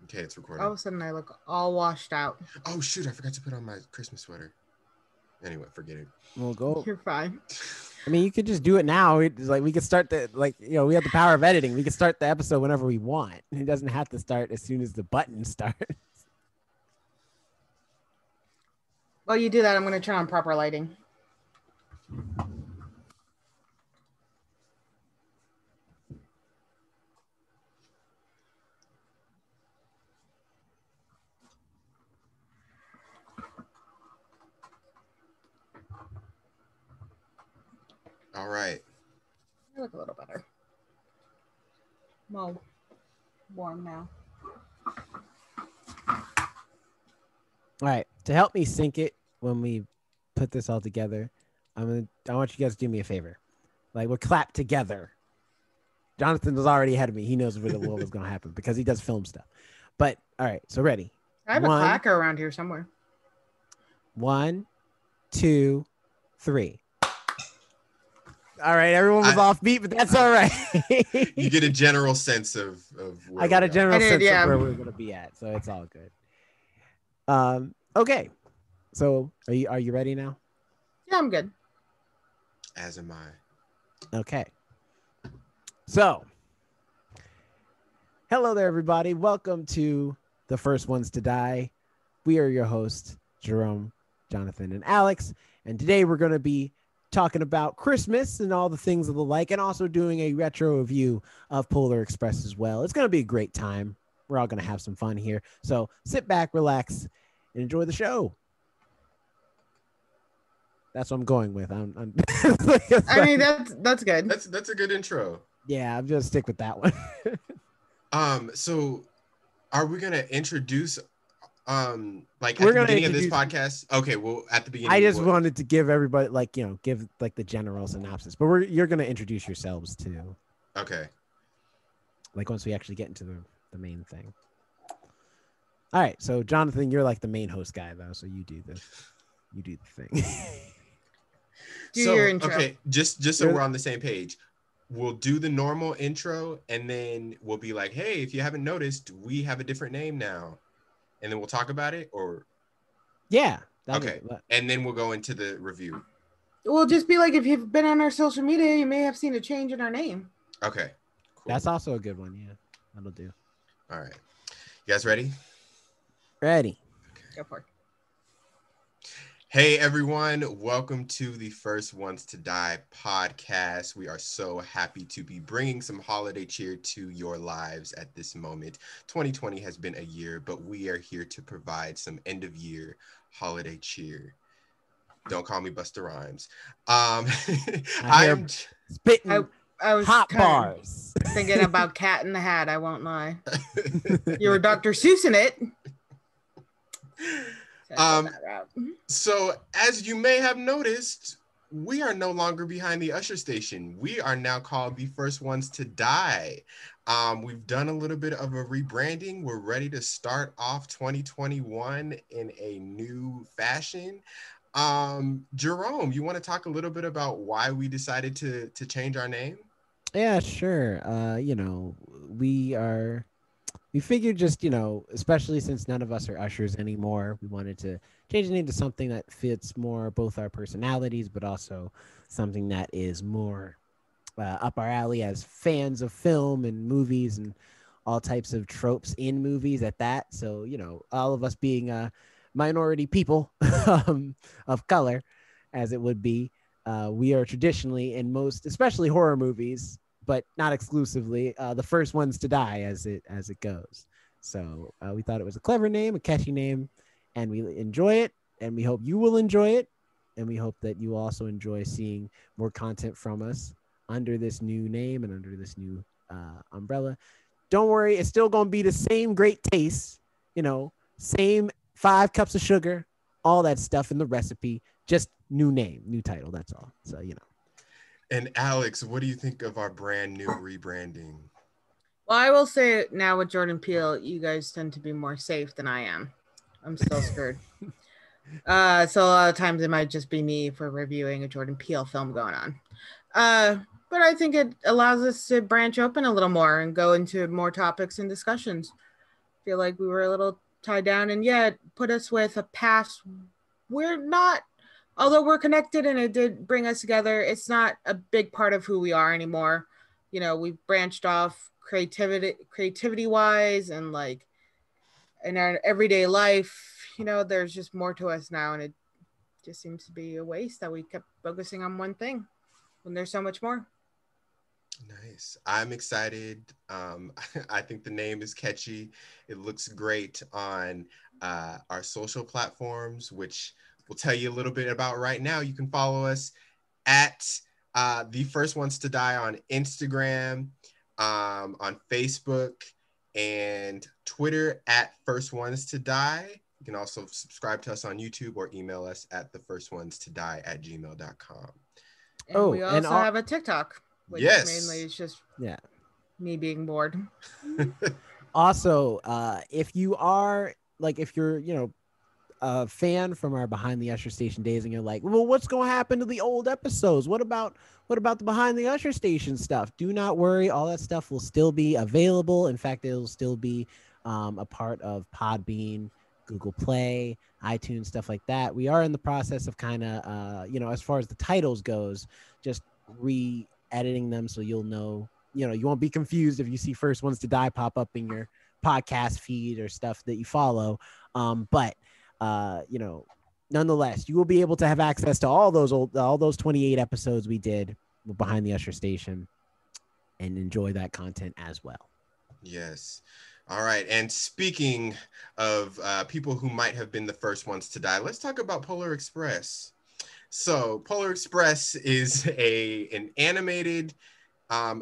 Okay, it's recording. All of a sudden, I look all washed out. Oh shoot! I forgot to put on my Christmas sweater. Anyway, forget it. We'll go. You're fine. I mean, you could just do it now. We could start we have the power of editing. We could start the episode whenever we want. It doesn't have to start as soon as the button starts. While you do that, I'm going to turn on proper lighting. All right. I look a little better. Well, warm now. All right. To help me sync it when we put this all together, I want you guys to do me a favor. Like, we'll clap together. Jonathan was already ahead of me. He knows what was going to happen because he does film stuff. But all right. So ready. I have a clacker around here somewhere. 1, 2, 3. All right, everyone was off beat, but that's all right. You get a general sense of where I got a general sense yeah. of where we're gonna be at, so it's all good. Okay. So are you ready now? Yeah, I'm good. As am I. Okay. So hello there, everybody. Welcome to The First Ones to Die. We are your hosts, Jerome, Jonathan, and Alex, and today we're gonna be talking about Christmas and all the things of the like, and also doing a retro review of Polar Express as well. It's going to be a great time. We're all going to have some fun here. So sit back, relax, and enjoy the show. That's what I'm going with. I mean, that's good. That's a good intro. Yeah, I'm going to stick with that one. So are we going to introduce like we're at the beginning of this podcast? Okay, well, at the beginning, I just wanted to give everybody give the general synopsis, but you're going to introduce yourselves too. Okay. Like once we actually get into the main thing. All right, so Jonathan, you're like the main host guy though, so you do the thing. Do your intro. Okay, just so we're on the same page. We'll do the normal intro and then we'll be like, hey, if you haven't noticed, we have a different name now. And then we'll talk about it, or yeah. Okay, and then we'll go into the review. We'll just be like, if you've been on our social media, you may have seen a change in our name. Okay, cool. That's also a good one. Yeah, that'll do. All right, you guys ready? Ready. Okay. Go for it. Hey everyone, welcome to the First Ones to Die podcast. We are so happy to be bringing some holiday cheer to your lives at this moment. 2020 has been a year, but we are here to provide some end of year holiday cheer. Don't call me Busta Rhymes. I am spitting I was hot bars. Thinking about Cat in the Hat, I won't lie. You were Dr. Seuss in it. So as you may have noticed, we are no longer behind the Usher station. We are now called the First Ones to Die. We've done a little bit of a rebranding. We're ready to start off 2021 in a new fashion. Jerome, you want to talk a little bit about why we decided to change our name? Yeah, sure. We figured just, especially since none of us are ushers anymore, we wanted to change the name to something that fits more both our personalities, but also something that is more up our alley as fans of film and movies and all types of tropes in movies at that. So, all of us being minority people of color, as it would be, we are traditionally in most, especially horror movies, but not exclusively, the first ones to die as it goes. So we thought it was a clever name, a catchy name, and we enjoy it, and we hope you will enjoy it, and we hope that you also enjoy seeing more content from us under this new name and under this new umbrella. Don't worry, it's still going to be the same great taste, same 5 cups of sugar, all that stuff in the recipe, just new name, new title, that's all. So, And Alex, what do you think of our brand new rebranding? Well, I will say now with Jordan Peele, you guys tend to be more safe than I am. I'm still scared. So a lot of times it might just be me for reviewing a Jordan Peele film going on. But I think it allows us to branch open a little more and go into more topics and discussions. feel like we were a little tied down, and it put us with a past. We're not, although we're connected and it did bring us together, it's not a big part of who we are anymore. We've branched off creativity wise, and like in our everyday life, there's just more to us now, and it just seems to be a waste that we kept focusing on one thing when there's so much more. Nice. I'm excited. I think the name is catchy. It looks great on our social platforms, which we'll tell you a little bit about right now. You can follow us at The First Ones to Die on Instagram, on Facebook, and Twitter at First Ones to Die. You can also subscribe to us on YouTube or email us at thefirstones2die@gmail.com. And we also have a TikTok, which mainly is just me being bored. Also, if you're a fan from our Behind the Usher Station days, and you're like, well, what's going to happen to the old episodes? What about the Behind the Usher Station stuff? Do not worry. All that stuff will still be available. In fact, it'll still be a part of Podbean, Google Play, iTunes, stuff like that. We are in the process of kind of, as far as the titles goes, just re-editing them so you'll know, you won't be confused if you see First Ones to Die pop up in your podcast feed or stuff that you follow. But nonetheless, you will be able to have access to all those 28 episodes we did Behind the Usher Station and enjoy that content as well. Yes. All right. And speaking of people who might have been the first ones to die, let's talk about Polar Express. So Polar Express is an animated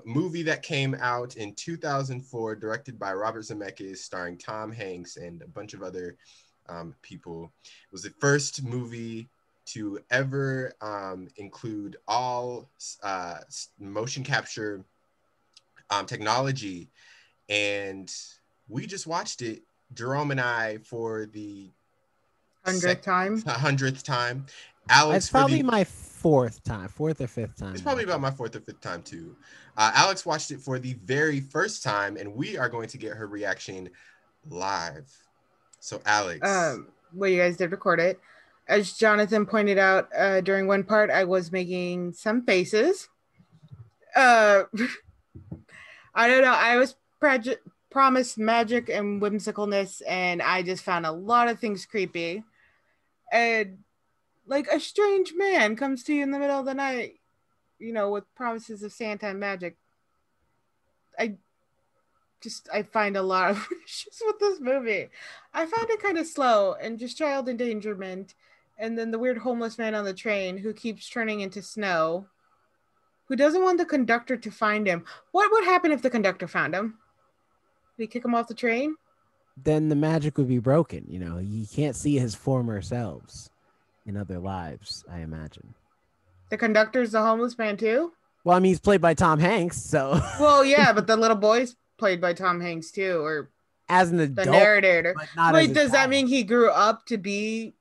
movie that came out in 2004, directed by Robert Zemeckis, starring Tom Hanks and a bunch of other people. It was the first movie to ever include all motion capture technology, and we just watched it, Jerome and I, for the 100th time. Alex, it's probably my fourth or fifth time. It's probably about my fourth or fifth time too. Alex watched it for the very first time, and we are going to get her reaction live. So Alex, well, you guys did record it. As Jonathan pointed out, during one part, I was making some faces. I don't know. I was promised magic and whimsicalness, and I just found a lot of things creepy. And like a strange man comes to you in the middle of the night, with promises of Santa and magic. I find a lot of issues with this movie. I found it kind of slow and just child endangerment. And then the weird homeless man on the train who keeps turning into snow, who doesn't want the conductor to find him. What would happen if the conductor found him? Did he kick him off the train? Then the magic would be broken. He can't see his former selves in other lives, I imagine. The conductor's the homeless man too? Well, I mean, he's played by Tom Hanks, so. Well, yeah, but the little boy's played by Tom Hanks too, or as an adult, the narrator. Wait, does that mean he grew up to be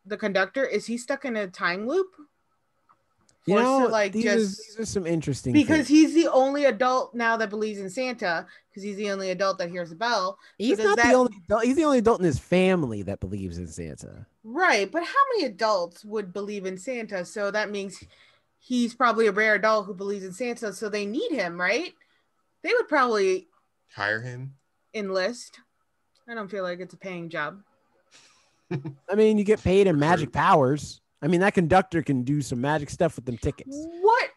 the conductor? Is he stuck in a time loop? These are some interesting because things. He's the only adult now that believes in Santa, because he's the only adult that hears a bell. He's not the only adult. He's the only adult in his family that believes in Santa. Right, but how many adults would believe in Santa? So that means he's probably a rare adult who believes in Santa, so they need him, right? They would probably hire him, enlist. I don't feel like it's a paying job. I mean, you get paid in magic powers. I mean, that conductor can do some magic stuff with them tickets. What?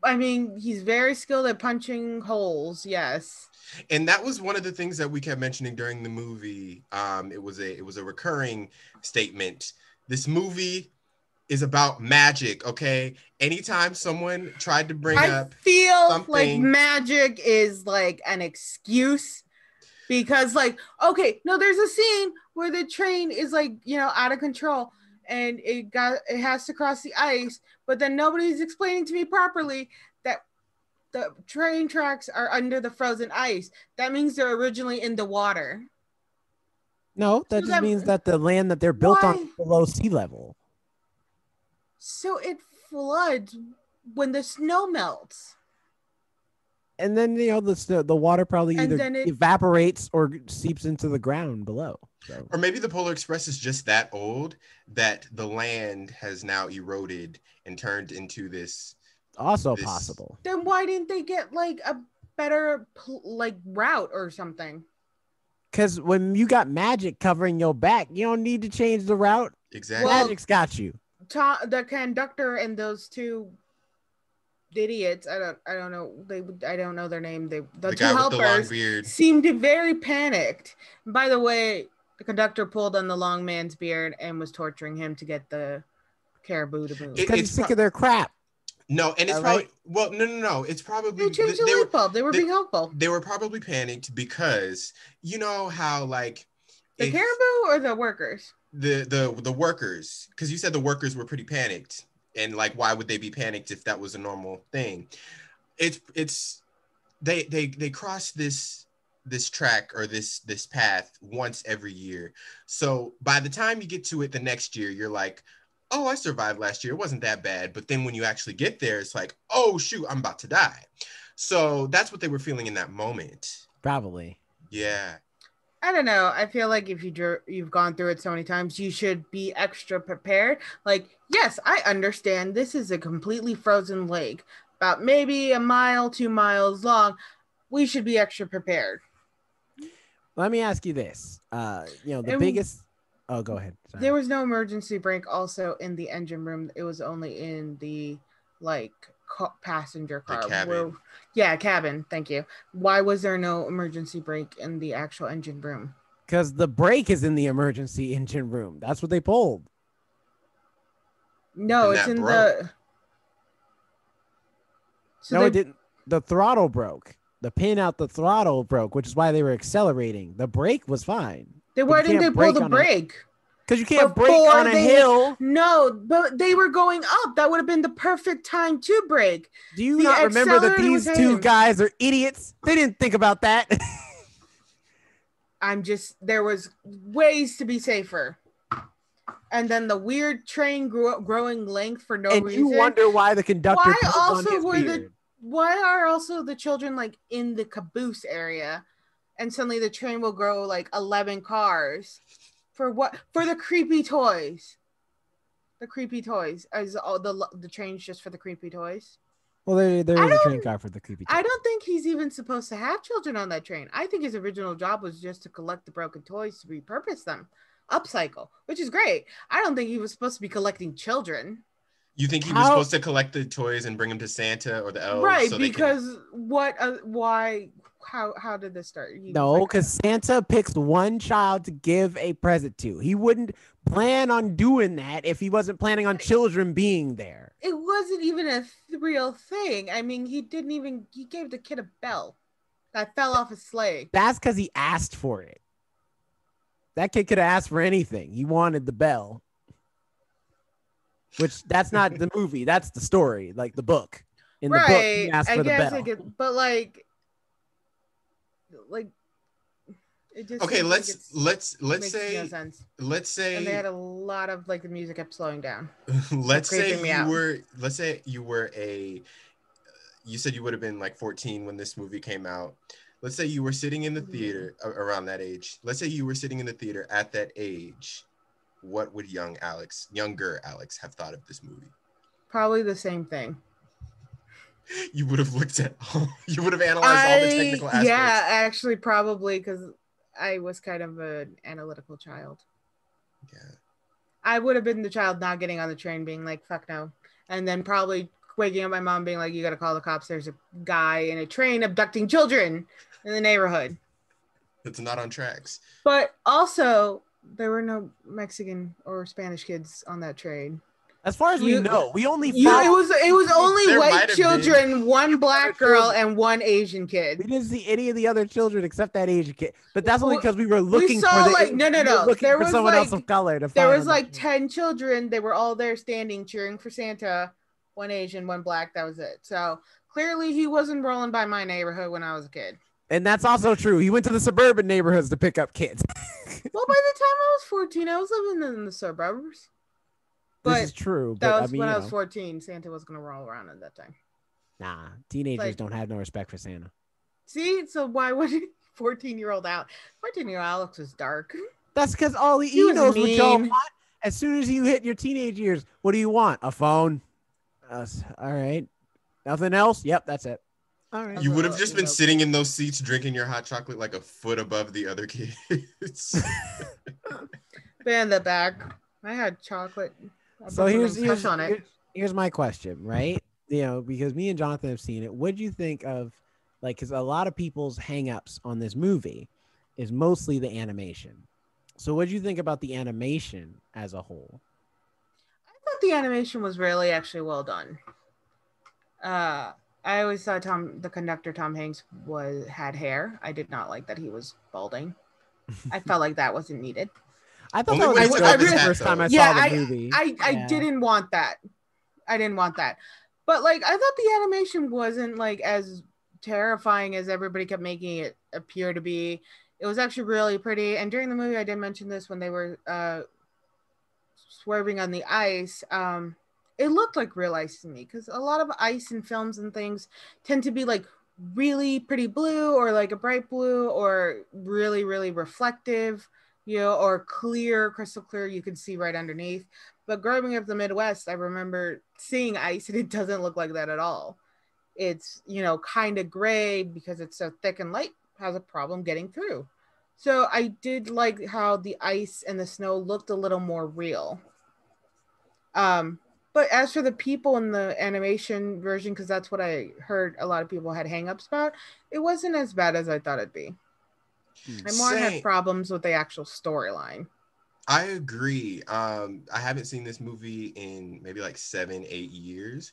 I mean, he's very skilled at punching holes. Yes. And that was one of the things that we kept mentioning during the movie. It was a recurring statement. This movie is about magic. Okay. Anytime someone tried to bring up, I feel like magic is like an excuse. Because there's a scene where the train is out of control and it has to cross the ice, but then nobody's explaining to me properly that the train tracks are under the frozen ice. That means they're originally in the water. No, that just means that the land that they're built on is below sea level. So it floods when the snow melts. And then the water probably And either then it- evaporates or seeps into the ground below. So. Or maybe the Polar Express is just that old that the land has now eroded and turned into this. Also this- possible. Then why didn't they get like a better like route or something? Because when you got magic covering your back, you don't need to change the route. Exactly. Well, Magic's got you. The conductor and those two idiots, I don't know, I don't know their name. The two guy with the long helpers beard seemed very panicked. And by the way, the conductor pulled on the long man's beard and was torturing him to get the caribou to move. Because he's sick of their crap. No, and it's probably no. It's probably they changed the light bulb. They were being helpful. They were probably panicked because you know how like the caribou or the workers. The workers, because you said the workers were pretty panicked, and like why would they be panicked if that was a normal thing? It's they cross this track or this path once every year. So by the time you get to it the next year, you're like, oh, I survived last year. It wasn't that bad. But then when you actually get there, it's like, oh, shoot, I'm about to die. So that's what they were feeling in that moment. Probably. Yeah. I don't know. I feel like if you've gone through it so many times, you should be extra prepared. Like, yes, I understand this is a completely frozen lake, about maybe a mile, 2 miles long. We should be extra prepared. Let me ask you this. Biggest... Oh, go ahead. Sorry. There was no emergency brake also in the engine room. It was only in the, passenger car. The cabin. Cabin. Thank you. Why was there no emergency brake in the actual engine room? Because the brake is in the emergency engine room. That's what they pulled. No, it's in the... So it didn't. The throttle broke. The pin out the throttle broke, which is why they were accelerating. The brake was fine. Then why didn't they pull the brake? Because you can't brake on a hill. No, but they were going up. That would have been the perfect time to brake. Do you not remember that these two guys are idiots? They didn't think about that. There was ways to be safer. And then the weird train growing length for no reason. And you wonder why the conductor why are also the children in the caboose area? And suddenly the train will grow 11 cars. For what? For the creepy toys. The creepy toys. Is all the train's just for the creepy toys? Well, there is a train car for the creepy toys. I don't think he's even supposed to have children on that train. I think his original job was just to collect the broken toys to repurpose them. Upcycle, which is great. I don't think he was supposed to be collecting children. You think he was supposed to collect the toys and bring them to Santa or the elves? Right, because why... How did this start? No, because Santa picks one child to give a present to. He wouldn't plan on doing that if he wasn't planning on children being there. It wasn't even a real thing. I mean, he gave the kid a bell that fell off his sleigh. That's because he asked for it. That kid could have asked for anything. He wanted the bell. Which, that's not the movie. That's the story, the book. In the book, he asked for the bell. But it just okay, let's say no sense. Let's say, and they had a lot of the music kept slowing down. Let's say you said you would have been 14 when this movie came out. Let's say you were sitting in the theater around that age. Let's say you were sitting in the theater at that age. What would younger Alex have thought of this movie? Probably the same thing. You would have you would have analyzed all the technical aspects. Yeah, actually, probably, because I was kind of an analytical child. Yeah. I would have been the child not getting on the train being like, fuck no. And then probably waking up my mom being like, you got to call the cops. There's a guy in a train abducting children in the neighborhood. It's not on tracks. But also, there were no Mexican or Spanish kids on that train. As far as we know, we only it was only white children, one black girl, and one Asian kid. We didn't see any of the other children except that Asian kid, but that's only because we were looking for someone else of color to find. There was 10 children. They were all there standing, cheering for Santa. One Asian, one black. That was it. So clearly, he wasn't rolling by my neighborhood when I was a kid. And that's also true. He went to the suburban neighborhoods to pick up kids. Well, by the time I was 14, I was living in the suburbs. This is true. That was when I was 14. Santa was going to roll around at that time. Nah, teenagers Like- don't have no respect for Santa. See, so why would 14-year-old Alex? 14-year-old Alex was dark. That's because all he was knows what y'all mean. want. As soon as you hit your teenage years, what do you want? A phone? All right. Nothing else? Yep, that's it. All right. You would have just been emo sitting kid. in those seats drinking your hot chocolate like a foot above the other kids. But in the back, I had chocolate. I So put here's something special on it. here's my question, right? You know, because me and Jonathan have seen it. What do you think of, like, because a lot of people's hangups on this movie is mostly the animation. So what do you think about the animation as a whole? I thought the animation was really actually well done. I always thought the conductor Tom Hanks had hair. I did not like that he was balding. I felt like that wasn't needed. I thought Only that when was he good took off his the hat, first time though. I Yeah, saw the movie. I didn't want that. I didn't want that. But like I thought the animation wasn't like as terrifying as everybody kept making it appear to be. It was actually really pretty. And during the movie, I did mention this when they were swerving on the ice. It looked like real ice to me because a lot of ice in films and things tend to be like really pretty blue or like a bright blue or really, really reflective, you know, or clear, crystal clear. You can see right underneath. But growing up in the Midwest, I remember seeing ice and it doesn't look like that at all. It's, you know, kind of gray because it's so thick and light, has a problem getting through. So I did like how the ice and the snow looked a little more real. But as for the people in the animation version, because that's what I heard a lot of people had hangups about, it wasn't as bad as I thought it'd be. I more had problems with the actual storyline. I agree. I haven't seen this movie in maybe like 7-8 years.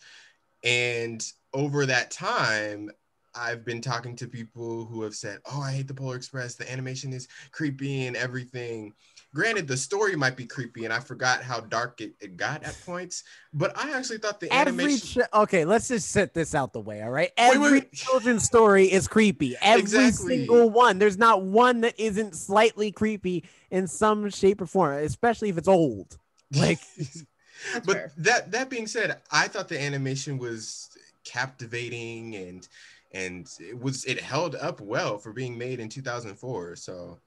And over that time, I've been talking to people who have said, oh, I hate the Polar Express. The animation is creepy and everything. Granted, the story might be creepy, and I forgot how dark it got at points. But I actually thought the animation... Okay, let's just set this out the way, all right? Wait. Every children's story is creepy. Every Exactly. single one. There's not one that isn't slightly creepy in some shape or form, especially if it's old. Like... But that being said, I thought the animation was captivating and it held up well for being made in 2004. So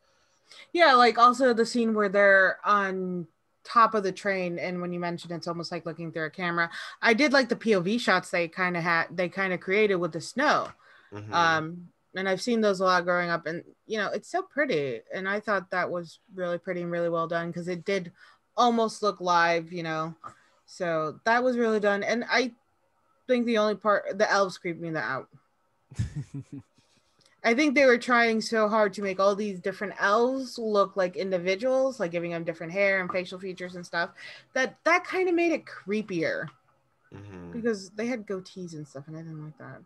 yeah, like also the scene where they're on top of the train, and when you mentioned it's almost like looking through a camera. I did like the POV shots they kind of created with the snow. mm-hmm. And I've seen those a lot growing up, and you know it's so pretty, and I thought that was really pretty and really well done because it did almost look live, you know. So that was really done, and I think the only part, the elves creeped me out. I think they were trying so hard to make all these different elves look like individuals, like giving them different hair and facial features and stuff. That kind of made it creepier because they had goatees and stuff, and I didn't like that.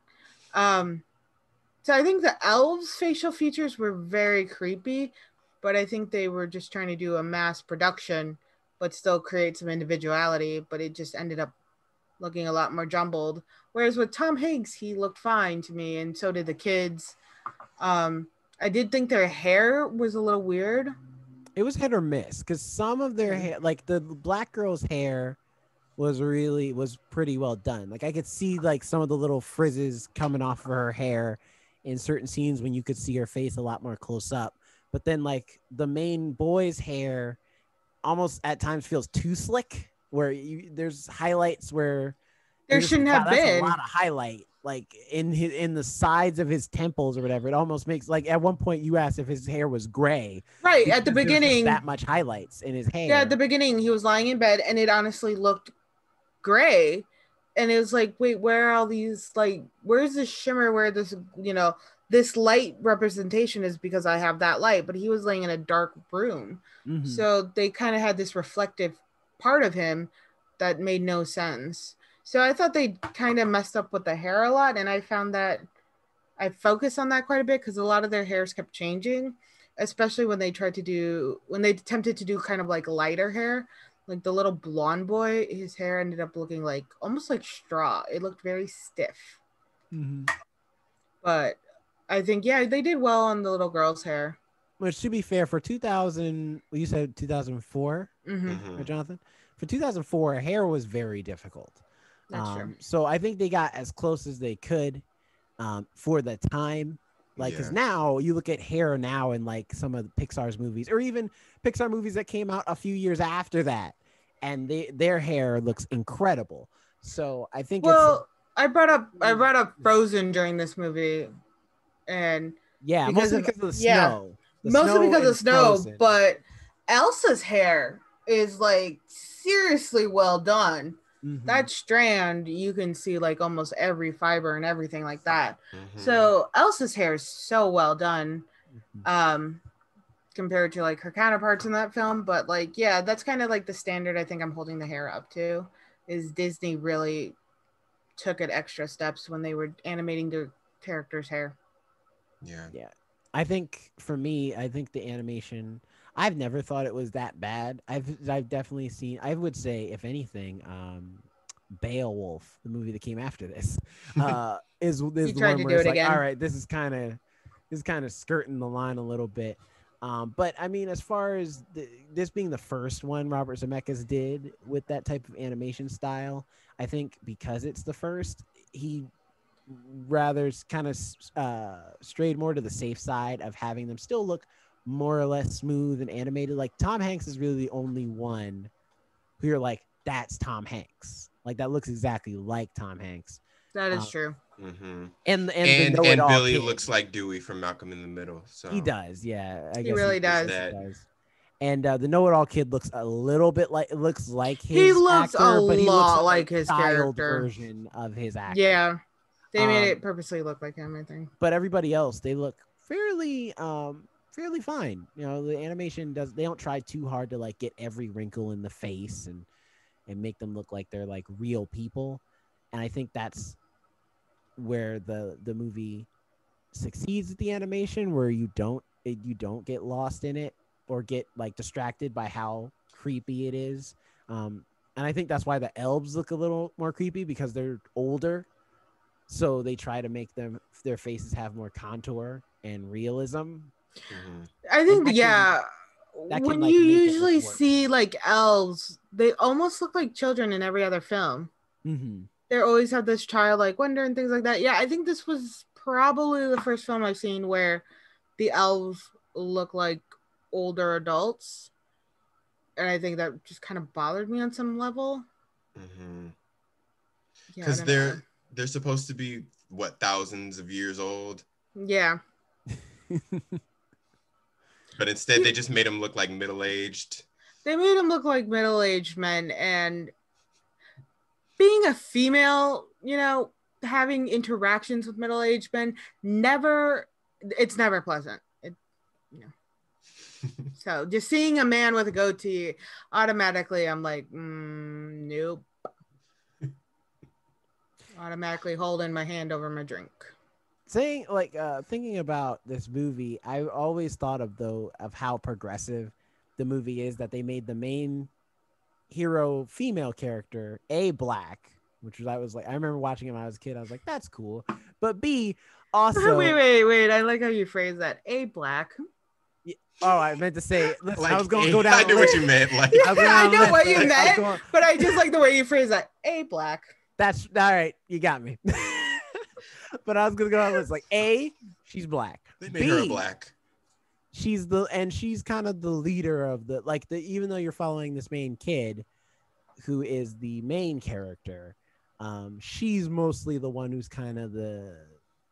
So I think the elves' facial features were very creepy, but I think they were just trying to do a mass production, but still create some individuality. But it just ended up looking a lot more jumbled. Whereas with Tom Hanks, he looked fine to me, and so did the kids. I did think their hair was a little weird. It was hit or miss because some of their hair, like the black girl's hair, was pretty well done. Like I could see like some of the little frizzes coming off of her hair in certain scenes when you could see her face a lot more close up. But then like the main boy's hair almost at times feels too slick, where there's highlights where there shouldn't have been. That's a lot of highlight, like in the sides of his temples or whatever. It almost makes like at one point you asked if his hair was gray. Right at the beginning, that much highlights in his hair. Yeah, at the beginning he was lying in bed and it honestly looked gray, and it was like, wait, where are all these, like, where's this shimmer? Where this, you know, this light representation is because I have that light, but he was laying in a dark room, so they kind of had this reflective part of him that made no sense. So I thought they kind of messed up with the hair a lot, and I found that I focused on that quite a bit because a lot of their hairs kept changing, especially when they attempted to do kind of like lighter hair. Like the little blonde boy, his hair ended up looking like almost like straw. It looked very stiff. But I think, yeah, they did well on the little girl's hair. Which, to be fair, for 2000, well, you said 2004, Jonathan? For 2004, hair was very difficult. That's true. So I think they got as close as they could for the time. Like, because now you look at hair now in like some of the Pixar's movies, or even Pixar movies that came out a few years after that, and their hair looks incredible. So I think I brought up Frozen during this movie, and mostly because of the snow. Mostly because of snow, but Elsa's hair is like seriously well done. Mm-hmm. That strand, you can see like almost every fiber and everything like that. Mm-hmm. So Elsa's hair is so well done, compared to like her counterparts in that film. But like, yeah, that's kind of like the standard I think I'm holding the hair up to, is Disney really took it extra steps when they were animating their characters' hair. Yeah. I think for me, I think the animation, I've never thought it was that bad. I've definitely seen, I would say, if anything, Beowulf, the movie that came after this, is the one where it's like, all right, this is kind of skirting the line a little bit. But I mean, as far as this being the first one Robert Zemeckis did with that type of animation style, I think because it's the first, he rather kind of strayed more to the safe side of having them still look more or less smooth and animated. Like Tom Hanks is really the only one who you're like, that's Tom Hanks. Like that looks exactly like Tom Hanks. That is true. Mm-hmm. And Billy looks like Dewey from Malcolm in the Middle. So he does, yeah. I guess he really does. And the know-it-all kid looks a little bit like his he looks actor, a but he lot looks like his character version of his actor. Yeah, they made it purposely look like him, I think. But everybody else, they look fairly fine. You know, the animation they don't try too hard to like get every wrinkle in the face and make them look like they're like real people. And I think that's where the movie succeeds at the animation, where you don't get lost in it or get like distracted by how creepy it is. And I think that's why the elves look a little more creepy, because they're older. So they try to make their faces have more contour and realism. Mm-hmm. I think, when like, you usually see like elves, they almost look like children in every other film. Mm-hmm. They always have this childlike wonder and things like that. Yeah, I think this was probably the first film I've seen where the elves look like older adults. And I think that just kind of bothered me on some level. Mm-hmm. Because they're supposed to be, thousands of years old? Yeah. But instead, they just made them look like middle-aged. They made them look like middle-aged men. And being a female, having interactions with middle-aged men, it's never pleasant. So just seeing a man with a goatee, automatically I'm like, nope. Automatically holding my hand over my drink. Thinking about this movie, I always thought of how progressive the movie is, that they made the main hero female character black, which was I remember watching him when I was a kid. I was like, that's cool. But B also wait, I like how you phrase that. Black. Oh, I meant to say, listen, I was going to go down. I knew what you meant. Like, I know what you meant, but I just like the way you phrase that. Black. That's all right. You got me. But I was going to go on this like she's black. They made her black. She's kind of the leader of even though you're following this main kid who is the main character, she's mostly the one who's kind of the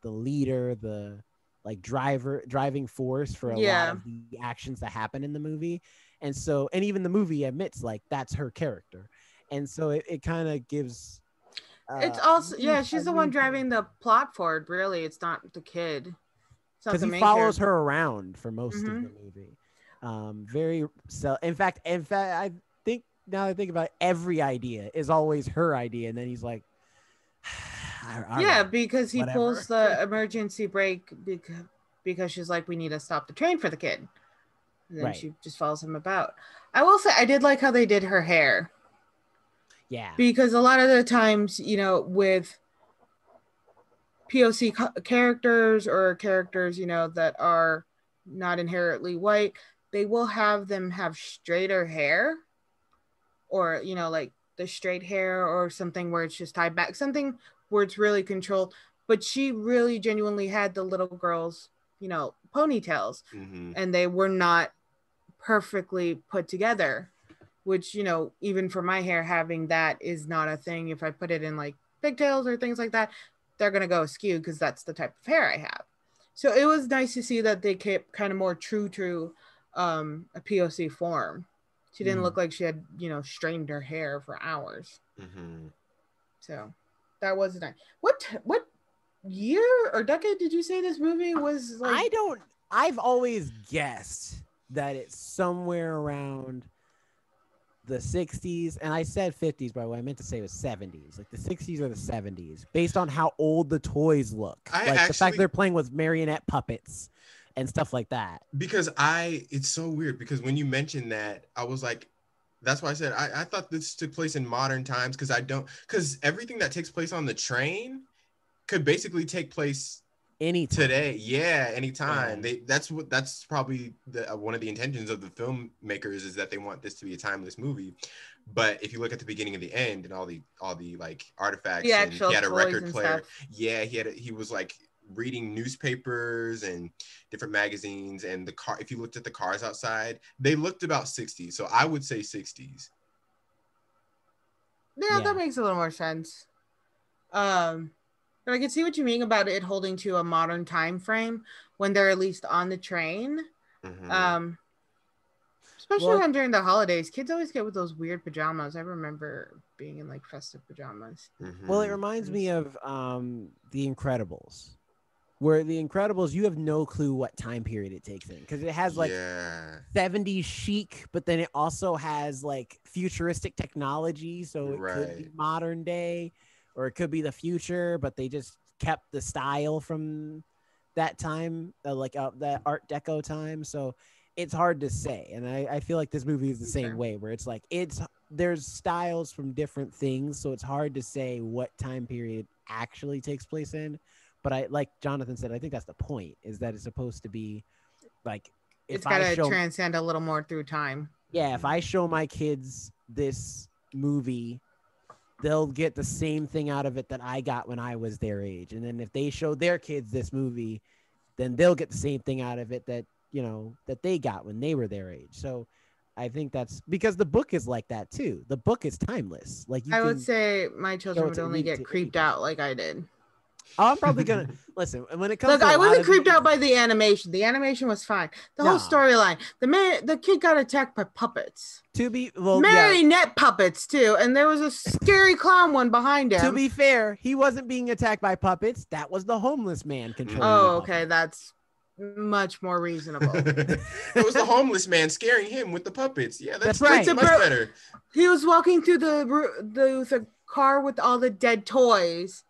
leader, the like driving force for a lot of the actions that happen in the movie. And even the movie admits like that's her character. And so it kind of gives it's also she's the one driving the plot forward, really. It's not the kid. Because he follows her around for most of the movie. In fact, I think now that I think about it, every idea is always her idea, and then he's like, because he pulls the emergency brake because she's like, we need to stop the train for the kid. And then she just follows him about. I will say, I did like how they did her hair. Yeah. Because a lot of the times, with POC characters or characters, that are not inherently white, they will have them have straighter hair or, like the straight hair or something where it's just tied back, something where it's really controlled. But she really genuinely had the little girls, ponytails, and they were not perfectly put together, which, even for my hair, having that is not a thing. If I put it in like pigtails or things like that, they're going to go askew because that's the type of hair I have. So it was nice to see that they kept kind of more true to a POC form. She didn't look like she had, strained her hair for hours. So that was nice. What year or decade did you say this movie was like? I've always guessed that it's somewhere around the 60s, and I said 50s, but what I meant to say was 70s, like the 60s or the 70s, based on how old the toys look. The fact they're playing with marionette puppets and stuff like that. Because it's so weird because when you mentioned that, I was like, that's why I said I thought this took place in modern times because everything that takes place on the train could basically take place anytime. Today. Yeah, anytime. Yeah. That's probably one of the intentions of the filmmakers is that they want this to be a timeless movie. But if you look at the beginning and the end and all the like artifacts, and he had a record player. Yeah, he was like reading newspapers and different magazines, and the car. If you looked at the cars outside, they looked about 60s. So I would say 60s. Yeah, that makes a little more sense. But I can see what you mean about it holding to a modern time frame when they're at least on the train. Especially when during the holidays, kids always get with those weird pajamas. I remember being in like festive pajamas. Well, it reminds me of The Incredibles, where The Incredibles, you have no clue what time period it takes in because it has like 70s chic, but then it also has like futuristic technology. So it could be modern day. Or it could be the future, but they just kept the style from that time, that Art Deco time. So it's hard to say. And I feel like this movie is the same way, where it's like there's styles from different things. So it's hard to say what time period actually takes place in. But like Jonathan said, I think that's the point, is that it's supposed to be like, it's got to transcend a little more through time. Yeah. If I show my kids this movie, they'll get the same thing out of it that I got when I was their age. And then if they show their kids this movie, then they'll get the same thing out of it that, that they got when they were their age. So I think that's because the book is like that too. The book is timeless. Like I would say my children would only get creeped out like I did. I'm probably gonna listen when it comes. Look, I wasn't creeped out by the animation. The animation was fine. The whole storyline. The kid got attacked by puppets. Marionette puppets too, and there was a scary clown one behind him. To be fair, he wasn't being attacked by puppets. That was the homeless man controlling. Oh, okay, that's much more reasonable. It was the homeless man scaring him with the puppets. Yeah, that's right. Much better. He was walking through the car with all the dead toys.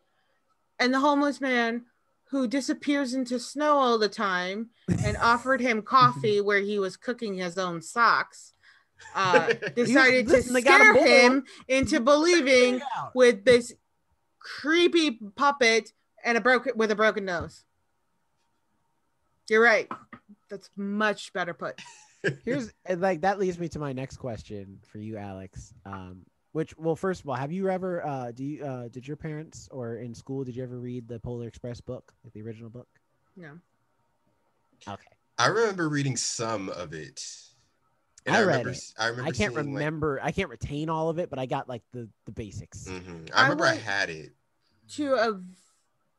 And the homeless man, who disappears into snow all the time, and offered him coffee where he was cooking his own socks, decided to scare him into believing with this creepy puppet and a broken nose. You're right. That's much better put. That leads me to my next question for you, Alex. First of all, have you ever did your parents or in school did you ever read the Polar Express book, like the original book? No. Okay. I remember reading some of it. And I read it. I can't remember. I can't retain all of it, but I got like the basics. I remember I had it. To a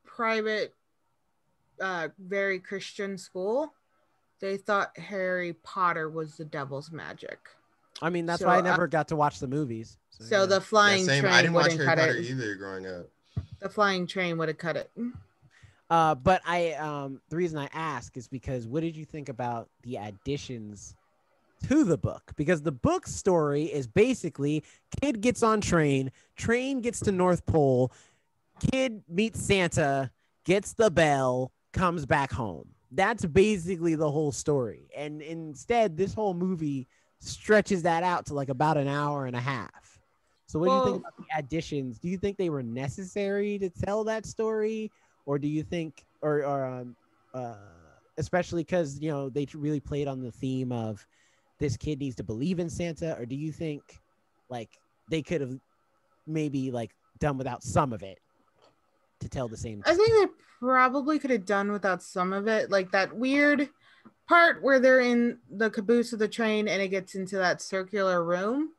private, very Christian school. They thought Harry Potter was the devil's magic. I mean, that's why I never got to watch the movies. So the flying train I didn't watch Harry Potter it either growing up. The flying train would have cut it. But the reason I ask is because what did you think about the additions to the book? Because the book story is basically kid gets on train gets to North Pole, kid meets Santa, gets the bell, comes back home. That's basically the whole story. And instead, this whole movie stretches that out to like about an hour and a half. So what do you think about the additions? Do you think they were necessary to tell that story? Or do you think, especially because, they really played on the theme of this kid needs to believe in Santa? Or do you think like they could have maybe like done without some of it to tell the same I think they probably could have done without some of it, like that weird part where they're in the caboose of the train and it gets into that circular room.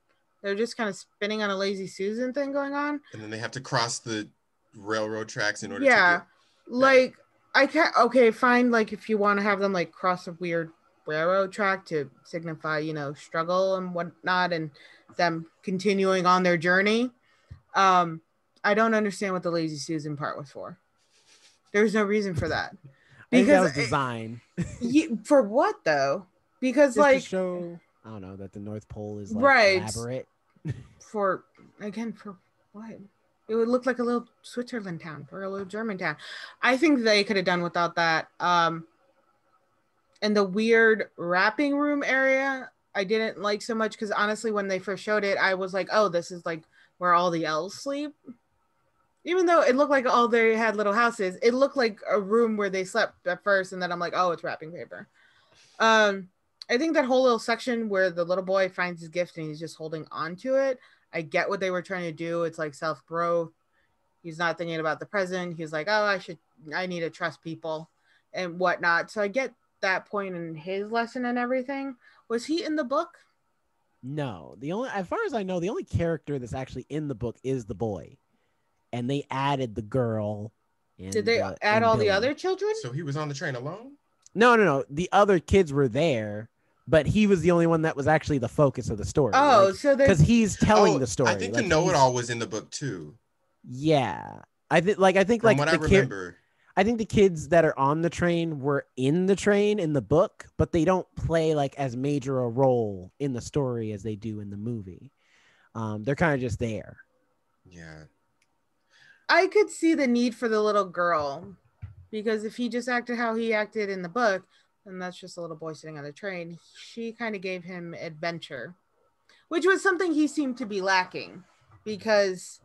They're just kind of spinning on a lazy Susan thing going on, and then they have to cross the railroad tracks in order to yeah, get like I can't. Okay, fine. Like if you want to have them like cross a weird railroad track to signify, you know, struggle and whatnot, and them continuing on their journey. I don't understand what the lazy Susan part was for. There's no reason for that. I think that Because was design. For what though? Because Just like to show, I don't know, that the North Pole is like right elaborate. for what? It would look like a little Switzerland town or a little German town. I think they could have done without that. And the weird wrapping room area, I didn't like so much because honestly, when they first showed it, I was like, oh, this is like where all the elves sleep. Even though it looked like all they had little houses, it looked like a room where they slept at first, and then I'm like, oh, it's wrapping paper. I think that whole little section where the little boy finds his gift and he's just holding on to it, I get what they were trying to do. It's like self-growth. He's not thinking about the present. He's like, oh, I need to trust people and whatnot. So I get that point in his lesson and everything. Was he in the book? No, as far as I know, the only character that's actually in the book is the boy. And they added the girl. Did they add all the other children? So he was on the train alone? No. The other kids were there, but he was the only one that was actually the focus of the story. Oh, like, so because he's telling the story. I think the know-it-all was in the book too. Yeah, I think from what I remember. I think the kids that are on the train were in the train in the book, but they don't play like as major a role in the story as they do in the movie. They're kind of just there. Yeah. I could see the need for the little girl, because if he just acted how he acted in the book, then that's just a little boy sitting on the train. She kind of gave him adventure, which was something he seemed to be lacking. Because,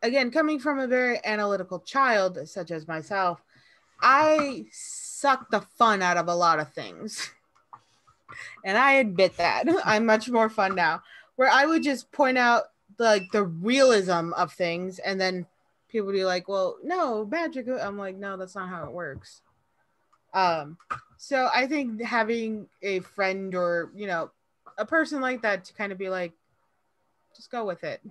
again, coming from a very analytical child, such as myself, I suck the fun out of a lot of things. And I admit that. I'm much more fun now, where I would just point out the realism of things, and then people would be like, well, no, magic. I'm like, no, that's not how it works. So I think having a friend or, you know, a person like that to kind of be like, just go with it.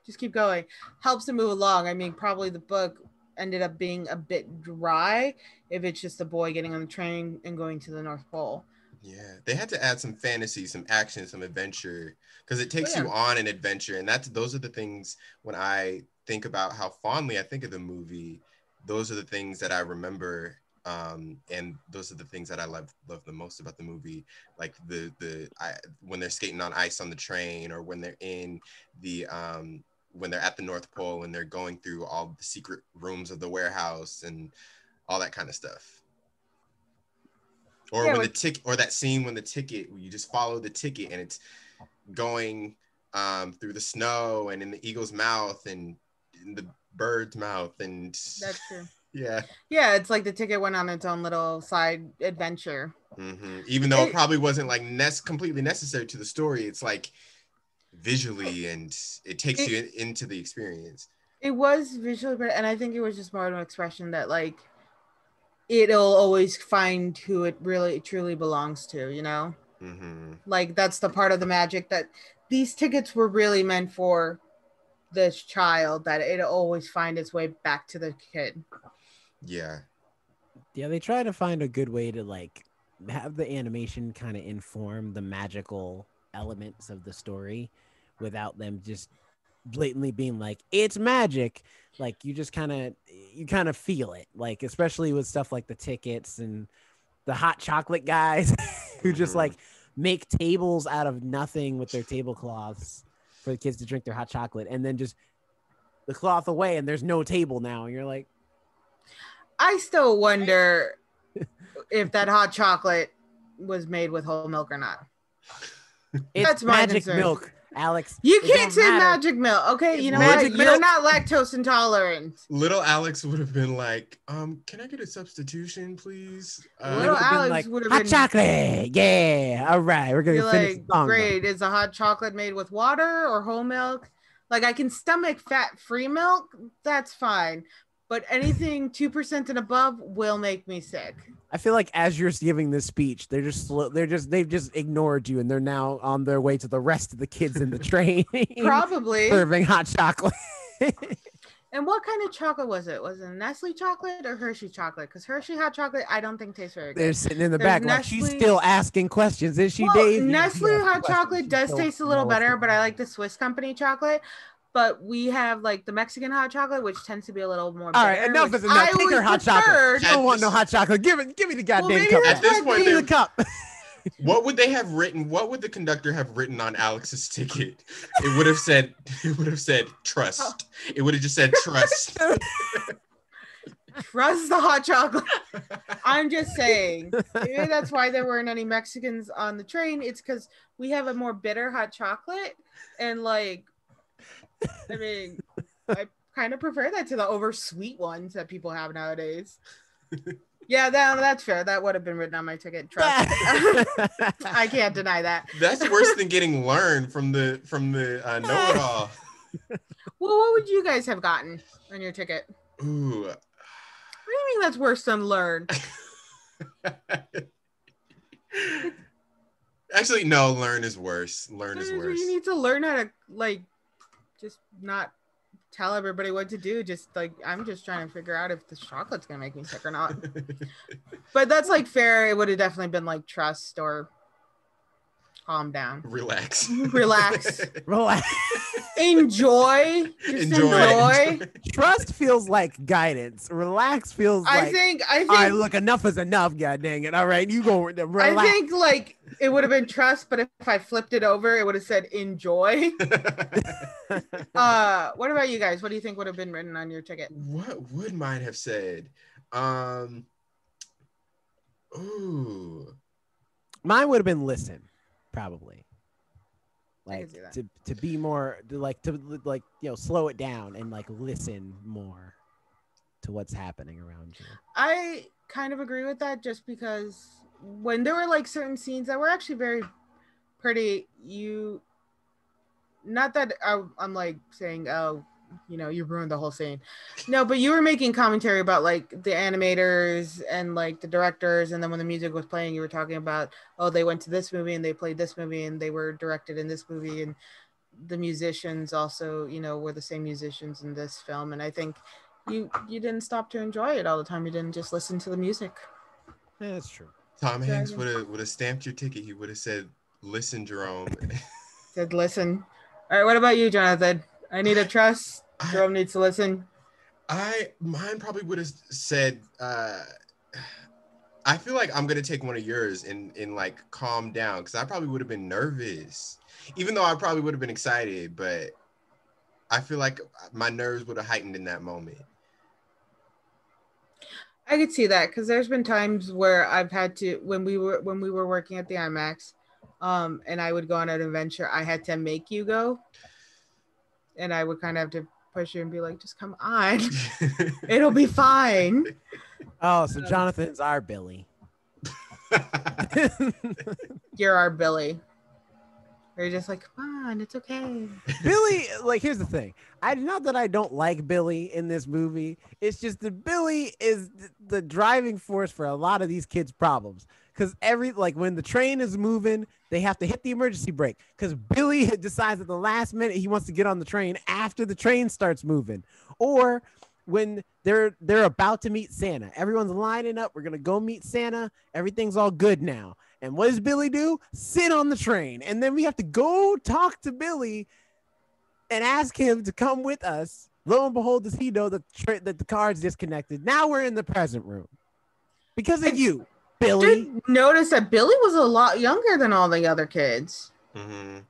Just keep going. Helps to move along. I mean, probably the book ended up being a bit dry if it's just a boy getting on the train and going to the North Pole. Yeah, they had to add some fantasy, some action, some adventure, because it takes you on an adventure. And those are the things when I think about how fondly I think of the movie, those are the things that I remember. And those are the things that I love the most about the movie, like when they're skating on ice on the train, or when they're in the when they're at the North Pole and they're going through all the secret rooms of the warehouse and all that kind of stuff. Or when the ticket, or that scene when the ticket, you just follow the ticket and it's going through the snow and in the eagle's mouth and in the bird's mouth, and that's true. Yeah, it's like the ticket went on its own little side adventure. Mm-hmm. Even though it probably wasn't like completely necessary to the story, it's like visually, and it takes you into the experience. It was visually, and I think it was just more of an expression that like it'll always find who it really truly belongs to, you know? Mm-hmm. Like that's the part of the magic, that these tickets were really meant for this child, that it'll always find its way back to the kid. Yeah, they try to find a good way to like have the animation kind of inform the magical elements of the story without them just blatantly being like, it's magic. Like you kind of feel it, like especially with stuff like the tickets and the hot chocolate guys who just like make tables out of nothing with their tablecloths for the kids to drink their hot chocolate, and then just the cloth away and there's no table now, and you're like, I still wonder if that hot chocolate was made with whole milk or not. It's magic milk, Alex. You can't say magic milk, okay? You know what? You're not lactose intolerant. Little Alex would have been like, can I get a substitution, please? Little Alex would have been hot chocolate. Yeah. All right. We're going to finish the song. Great. Is the hot chocolate made with water or whole milk? Like I can stomach fat-free milk, that's fine. But anything 2% and above will make me sick. I feel like as you're giving this speech, they've just ignored you, and they're now on their way to the rest of the kids in the train. Probably serving hot chocolate. And what kind of chocolate was it? Was it Nestle chocolate or Hershey chocolate? Because Hershey hot chocolate, I don't think tastes very good. They're sitting in the There's back like she's still asking questions. Is she, Dave? Nestle hot chocolate does taste a little better, but I like the Swiss company chocolate. But we have like the Mexican hot chocolate, which tends to be a little more. All right, enough is enough. Take her hot chocolate. I don't want no hot chocolate. Give me the goddamn cup. At this point, the cup. What would they have written? What would the conductor have written on Alex's ticket? It would have said trust. Oh. It would have just said trust. Trust the hot chocolate. I'm just saying. Maybe that's why there weren't any Mexicans on the train. It's because we have a more bitter hot chocolate, and like, I mean, I kind of prefer that to the over sweet ones that people have nowadays. Yeah, that's fair. That would have been written on my ticket. Trust. I can't deny that. That's worse than getting learned from the know-it-all. Well, what would you guys have gotten on your ticket? Ooh. What do you mean that's worse than learn? Actually, no, learn is worse. Learn is worse. You need to learn how to like just not tell everybody what to do. Just like I'm just trying to figure out if the chocolate's gonna make me sick or not. But that's like fair. It would have definitely been like trust or calm down. Relax. Enjoy. Enjoy. Trust feels like guidance. Relax feels like I think all right, look, enough is enough, god dang it. All right, you go relax. I think like it would have been trust, but if I flipped it over, it would have said enjoy. What about you guys? What do you think would have been written on your ticket? What would mine have said? Ooh. Mine would have been listen, probably. Like to be more to slow it down and like listen more to what's happening around you. I kind of agree with that, just because when there were like certain scenes that were actually very pretty, not that I'm like saying, oh, you ruined the whole scene. No, but you were making commentary about like the animators and like the directors, and then when the music was playing, you were talking about, oh, they went to this movie and they played this movie and they were directed in this movie, and the musicians also, were the same musicians in this film. And I think you didn't stop to enjoy it all the time. You didn't just listen to the music. Yeah, that's true. Tom Hanks would have stamped your ticket. He would have said, "Listen, Jerome." Said, "Listen." All right. What about you, Jonathan? I need a trust. Jerome needs to listen. Mine probably would have said, I feel like I'm gonna take one of yours and like calm down, because I probably would have been nervous, even though I probably would have been excited, but I feel like my nerves would have heightened in that moment. I could see that, because there's been times where I've had to, when we were working at the IMAX, and I would go on an adventure, I had to make you go, and I would kind of have to push you and be like, just come on. It'll be fine. Oh, so Jonathan's our Billy. You're our Billy. Or you're just like, come on, it's okay. Billy, like, here's the thing. Not that I don't like Billy in this movie. It's just that Billy is the driving force for a lot of these kids' problems. Because when the train is moving, they have to hit the emergency brake. Because Billy decides at the last minute he wants to get on the train after the train starts moving. Or when they're about to meet Santa. Everyone's lining up. We're going to go meet Santa. Everything's all good now. And what does Billy do? Sit on the train. And then we have to go talk to Billy and ask him to come with us. Lo and behold, does he know that the car's disconnected? Now we're in the present room. Because of you, Billy. I did notice that Billy was a lot younger than all the other kids. Mm-hmm.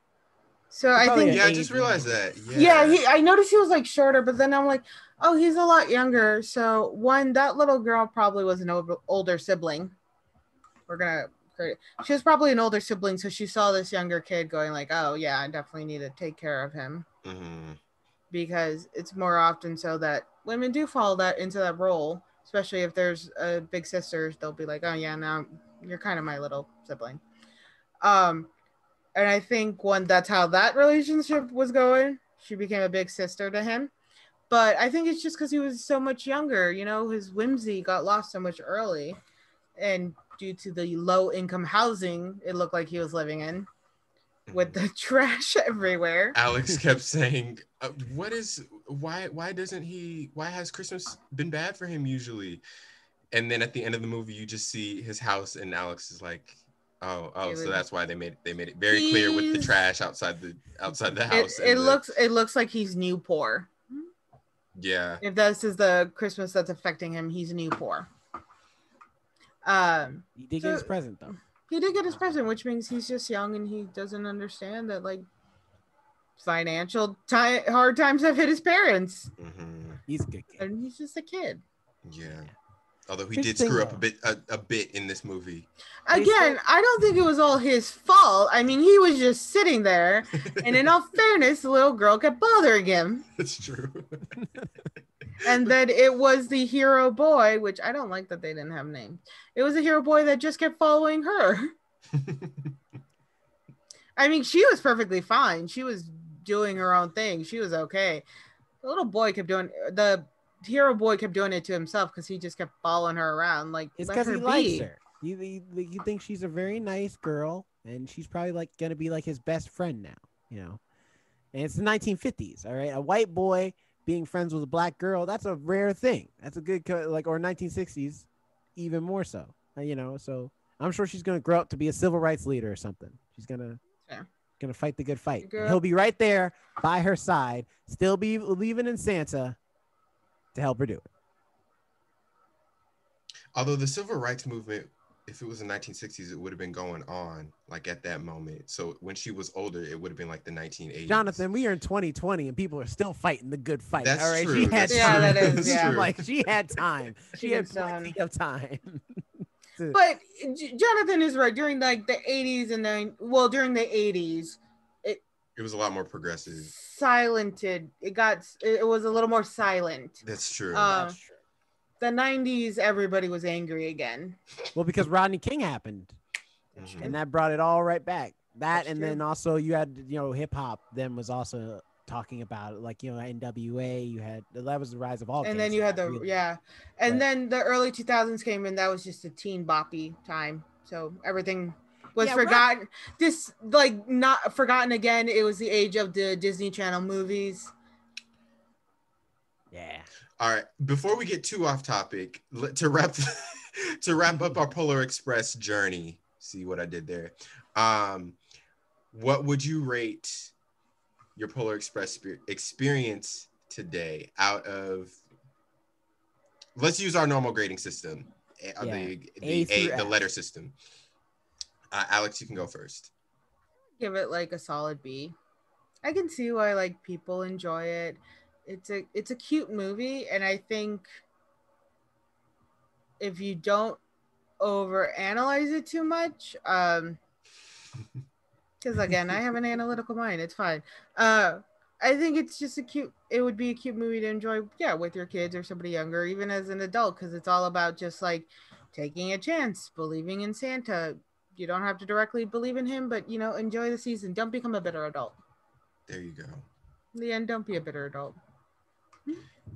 So I think... Yeah, I just realized that. Yeah, I noticed he was like shorter, but then I'm like, oh, he's a lot younger. So that little girl probably was an older sibling. She was probably an older sibling, so she saw this younger kid going like, oh yeah, I definitely need to take care of him. Mm-hmm. Because it's more often so that women do fall into that role, especially if there's a big sister. They'll be like, oh yeah, now you're kind of my little sibling. And I think that's how that relationship was going. she became a big sister to him. But I think it's just because he was so much younger. You know, his whimsy got lost so much early, and due to the low income housing it looked like he was living in, with the trash everywhere. Alex kept saying, why has Christmas been bad for him usually? And then at the end of the movie, you just see his house, and Alex is like, so that's why they made it very clear with the trash outside the house. It looks like he's new poor. Yeah. If this is the Christmas that's affecting him, he's new poor. He did get his present though. He did get his present, which means he's just young and he doesn't understand that like hard times have hit his parents. Mm-hmm. He's a good kid, and he's just a kid. Yeah. Although he did screw up a bit in this movie. Again, I don't think it was all his fault. I mean, he was just sitting there, and in all fairness, the little girl kept bothering him. That's true. And then it was the hero boy, which I don't like that they didn't have names. It was a hero boy that just kept following her. I mean, she was perfectly fine. She was doing her own thing. She was okay. The little boy kept doing the hero boy kept doing it to himself because he just kept following her around. Like, it's because he likes her. You think she's a very nice girl, and she's probably like gonna be like his best friend now, you know. And it's the 1950s, all right. A white boy being friends with a black girl, that's a rare thing. That's a good or 1960s, even more so, you know. So I'm sure she's gonna grow up to be a civil rights leader or something. She's gonna fight the good fight. He'll be right there by her side, still be believing in Santa to help her do it. Although the civil rights movement, if it was the 1960s, it would have been going on like at that moment. So when she was older, it would have been like the 1980s. Jonathan, we are in 2020 and people are still fighting the good fight. That's all right. True. She had that is. Yeah. Like she had time. She had plenty of time. But Jonathan is right. During like the 80s and then, during the 80s, it was a lot more progressive. Silented. It was a little more silent. That's true. That's true. The 90s, everybody was angry again. Well, because Rodney King happened. And that brought it all right back. Then also you had, hip hop then was also talking about it, like, NWA, you had, that was the rise of all. And then you had then the early 2000s came and that was just a teen boppy time. So everything was forgotten. This like not forgotten again. It was the age of the Disney Channel movies. Yeah. All right. Before we get too off topic, to wrap up our Polar Express journey. See what I did there. What would you rate your Polar Express experience today out of? Let's use our normal grading system, the letter system. Alex, you can go first. Give it like a solid B. I can see why like people enjoy it. It's a cute movie, and I think if you don't overanalyze it too much, because again, I have an analytical mind. It's fine. I think it's just it would be a cute movie to enjoy, with your kids or somebody younger, even as an adult, because it's all about just like taking a chance, believing in Santa. You don't have to directly believe in him, but enjoy the season. Don't become a bitter adult. There you go. In the end, don't be a bitter adult.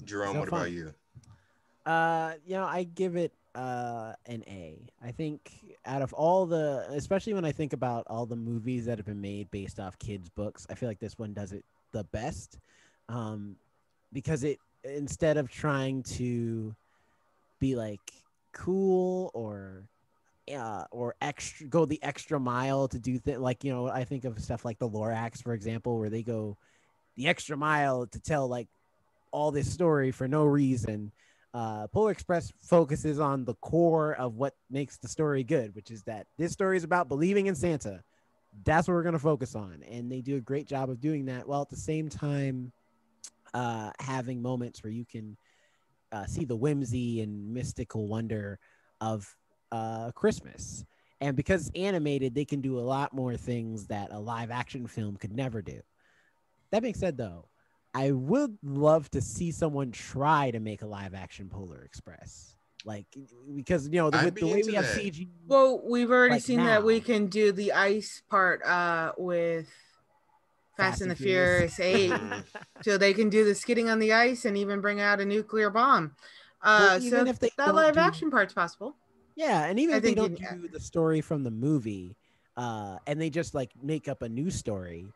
Jerome, what about you? I give it an A. I think out of all especially when I think about all the movies that have been made based off kids' books, I feel like this one does it the best, because it, instead of trying to be like cool or extra, go the extra mile to do things like, I think of stuff like the Lorax, for example, where they go the extra mile to tell like all this story for no reason. Polar Express focuses on the core of what makes the story good, which is that this story is about believing in Santa. That's what we're going to focus on. And they do a great job of doing that, while at the same time having moments where you can see the whimsy and mystical wonder of Christmas. And because it's animated, they can do a lot more things that a live action film could never do. That being said, though, I would love to see someone try to make a live action Polar Express. Like, because, the way we have CG. Well, we've already seen now. that we can do the ice part with Fast and the Furious 8. So they can do the skidding on the ice and even bring out a nuclear bomb. Even so if they that live action part's possible. Yeah, and even if they don't do the story from the movie, and they just like make up a new story,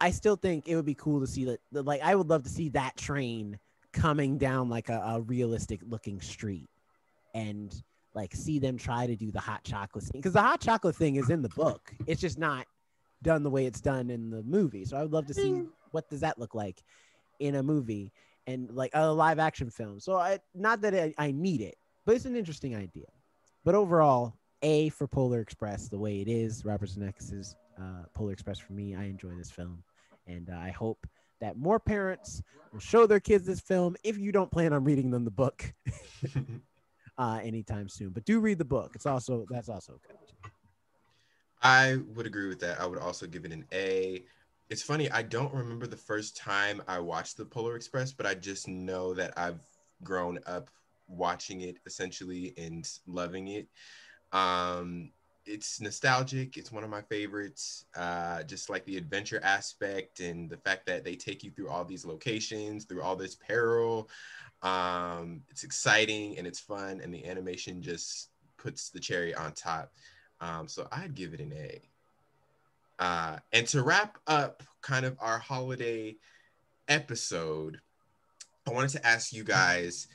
I still think it would be cool to see that. Like, I would love to see that train coming down like a realistic looking street, and like see them try to do the hot chocolate thing, because the hot chocolate thing is in the book. It's just not done the way it's done in the movie. So I would love to see what does that look like in a movie and like a live action film. So not that I need it, but it's an interesting idea. But overall, A for Polar Express, the way it is, Robert Zemeckis' Polar Express for me. I enjoy this film, and I hope that more parents will show their kids this film if you don't plan on reading them the book anytime soon. But do read the book. That's also good. I would agree with that. I would also give it an A. It's funny, I don't remember the first time I watched the Polar Express, but I just know that I've grown up watching it essentially and loving it. It's nostalgic. It's one of my favorites. Just like the adventure aspect and the fact that they take you through all these locations, through all this peril. It's exciting and it's fun, and the animation just puts the cherry on top. So I'd give it an A. And to wrap up kind of our holiday episode, I wanted to ask you guys,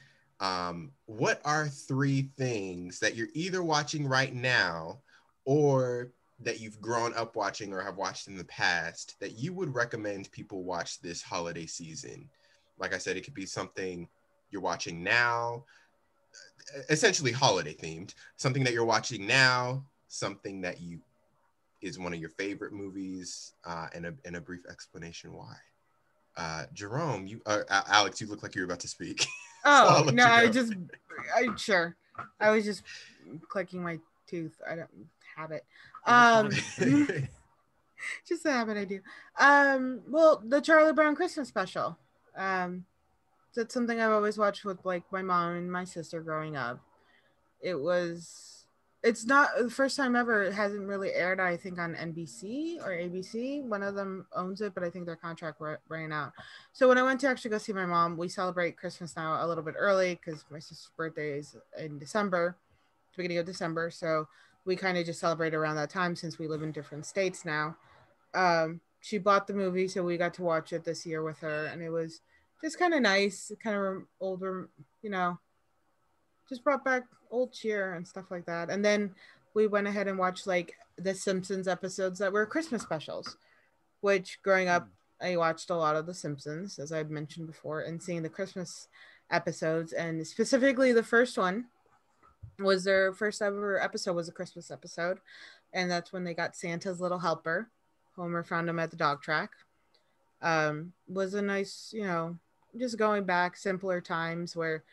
what are 3 things that you're either watching right now or that you've grown up watching or have watched in the past that you would recommend people watch this holiday season? Like I said, it could be something you're watching now, essentially holiday themed, something that you're watching now, something that is one of your favorite movies, and a brief explanation why. Jerome, Alex, you look like you're about to speak. Oh, no, sure. I was just clicking my tooth. I don't have it. Just a habit I do. Well, the Charlie Brown Christmas special. That's something I've always watched with like my mom and my sister growing up. It's not the first time ever. It hasn't really aired, I think, on NBC or ABC. One of them owns it, but I think their contract ran out. So when I went to actually go see my mom, we celebrate Christmas now a little bit early because my sister's birthday is in December, beginning of December. So we kind of just celebrate around that time since we live in different states now. She bought the movie, so we got to watch it this year with her, and it was just kind of nice, kind of older, just brought back old cheer and stuff like that. And then we went ahead and watched like the Simpsons episodes that were Christmas specials, which growing up, I watched a lot of the Simpsons, as I've mentioned before, and seeing the Christmas episodes. And specifically the first one was their first ever episode was a Christmas episode. And that's when they got Santa's little helper. Homer found him at the dog track. Was a nice, just going back simpler times where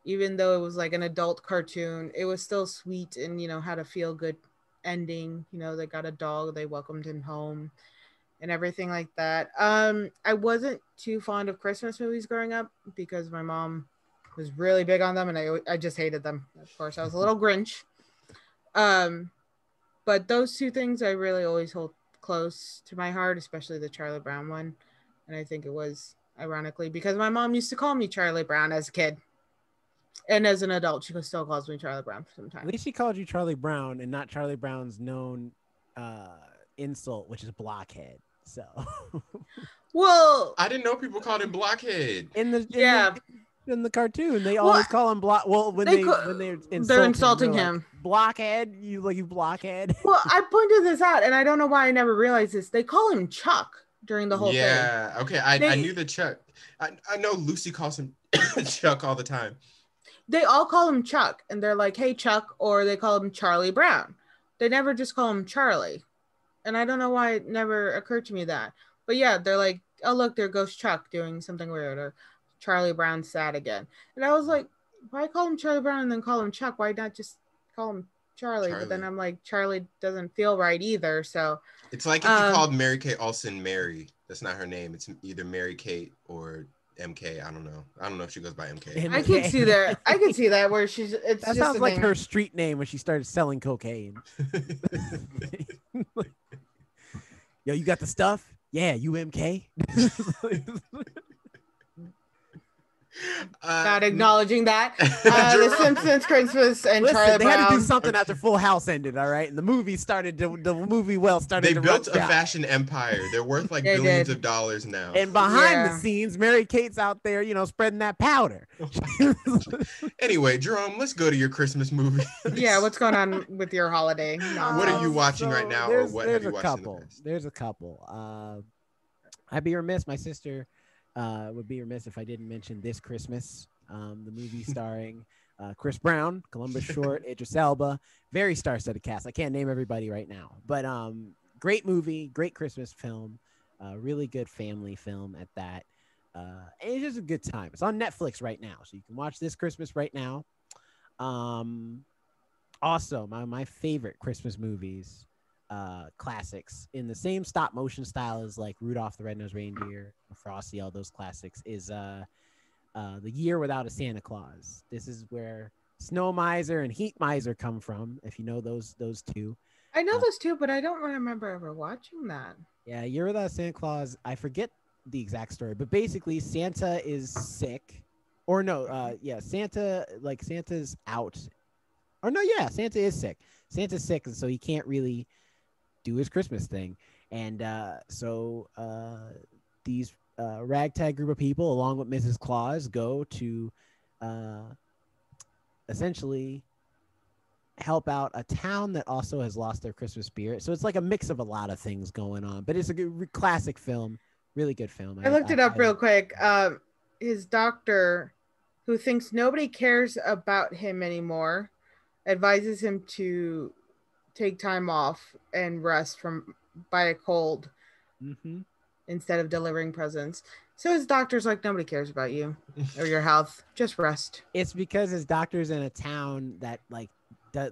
even though it was like an adult cartoon, it was still sweet and, had a feel good ending. They got a dog, they welcomed him home and everything like that. I wasn't too fond of Christmas movies growing up because my mom was really big on them and I just hated them. Of course, I was a little Grinch. But those 2 things I really always hold close to my heart, especially the Charlie Brown one. And I think it was ironically because my mom used to call me Charlie Brown as a kid. And as an adult, she still calls me Charlie Brown sometimes. At least she called you Charlie Brown and not Charlie Brown's known insult, which is blockhead. So, well, I didn't know people called him blockhead in the cartoon. They always call him block. Well, when they're insulting him, like, blockhead. You blockhead. Well, I pointed this out, and I don't know why I never realized this. They call him Chuck during the whole thing. Yeah. Okay. I knew the Chuck. I know Lucy calls him Chuck all the time. They all call him Chuck, and they're like, "Hey, Chuck," or they call him Charlie Brown. They never just call him Charlie, and I don't know why it never occurred to me that. But yeah, they're like, "Oh, look, there goes Chuck doing something weird," or Charlie Brown's sad again. And I was like, why call him Charlie Brown and then call him Chuck? Why not just call him Charlie? But then I'm like, Charlie doesn't feel right either. So it's like if you called Mary Kate Olsen Mary. That's not her name. It's either Mary Kate or MK. I don't know if she goes by MK. I can see that. I can see that where she's. That just sounds like her street name when she started selling cocaine. Yo, you got the stuff? Yeah, UMK. Not acknowledging that. The Simpsons Christmas and Listen, Charlie they Brown. had to do something after Full House ended, all right? And the movie started to They built a fashion empire. They're worth like billions of dollars now. And behind the scenes, Mary Kate's out there, spreading that powder. Anyway, Jerome, let's go to your Christmas movie. Yeah, what's going on with your holiday? What are you watching right now, or what have you watched in the past? There's a couple. I'd be remiss, my sister would be remiss if I didn't mention This Christmas, the movie starring Chris Brown, Columbus Short, Idris Elba, very star-studded cast. I can't name everybody right now, but great movie, great Christmas film, really good family film at that. And it's just a good time. It's on Netflix right now, so you can watch This Christmas right now. Also, my favorite Christmas movies, classics in the same stop motion style as like Rudolph the Red-Nosed Reindeer, Frosty, all those classics, is The Year Without a Santa Claus. This is where Snow Miser and Heat Miser come from, if you know those two. I know those two, but I don't remember ever watching that. Yeah, Year Without a Santa Claus, I forget the exact story, but basically Santa is sick. Or no, Santa's out. Or no, yeah, Santa is sick. Santa's sick, and so he can't really do his Christmas thing. And so these ragtag group of people, along with Mrs. Claus, go to essentially help out a town that also has lost their Christmas spirit. So it's like a mix of a lot of things going on, but it's a good classic film, really good film. I looked it up real quick. His doctor, who thinks nobody cares about him anymore, advises him to take time off and rest by a cold instead of delivering presents. So his doctor's like, nobody cares about you or your health. Just rest. It's because his doctor's in a town that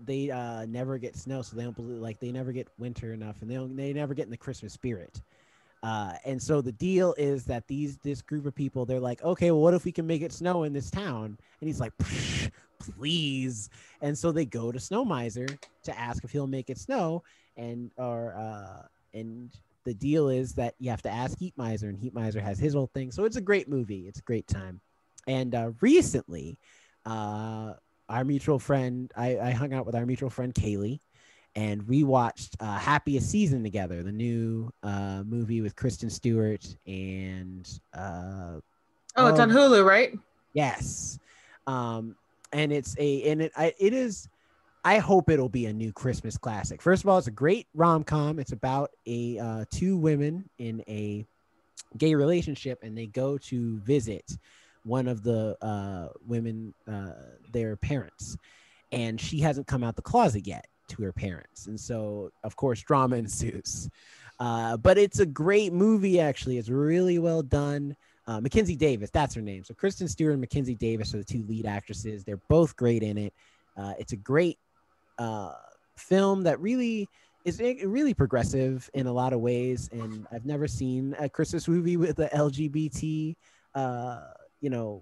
they never get snow, so they don't believe, like they never get winter enough, and they never get in the Christmas spirit. And so the deal is that this group of people, they're like, okay, well, what if we can make it snow in this town? And he's like, please. And so they go to Snow Miser to ask if he'll make it snow, and the deal is that you have to ask Heat Miser, and Heat Miser has his whole thing. So it's a great movie. It's a great time. And recently, our mutual friend, I hung out with our mutual friend Kaylee, and we watched Happiest Season together, the new movie with Kristen Stewart and it's on Hulu, right? Yes. And it is, I hope it'll be a new Christmas classic. First of all, it's a great rom-com. It's about two women in a gay relationship, and they go to visit one of the women, their parents, and she hasn't come out the closet yet to her parents, and so of course drama ensues. But it's a great movie, actually. It's really well done. Mackenzie Davis, that's her name. So Kristen Stewart and Mackenzie Davis are the two lead actresses. They're both great in it. It's a great film that really is really progressive in a lot of ways. And I've never seen a Christmas movie with the LGBT,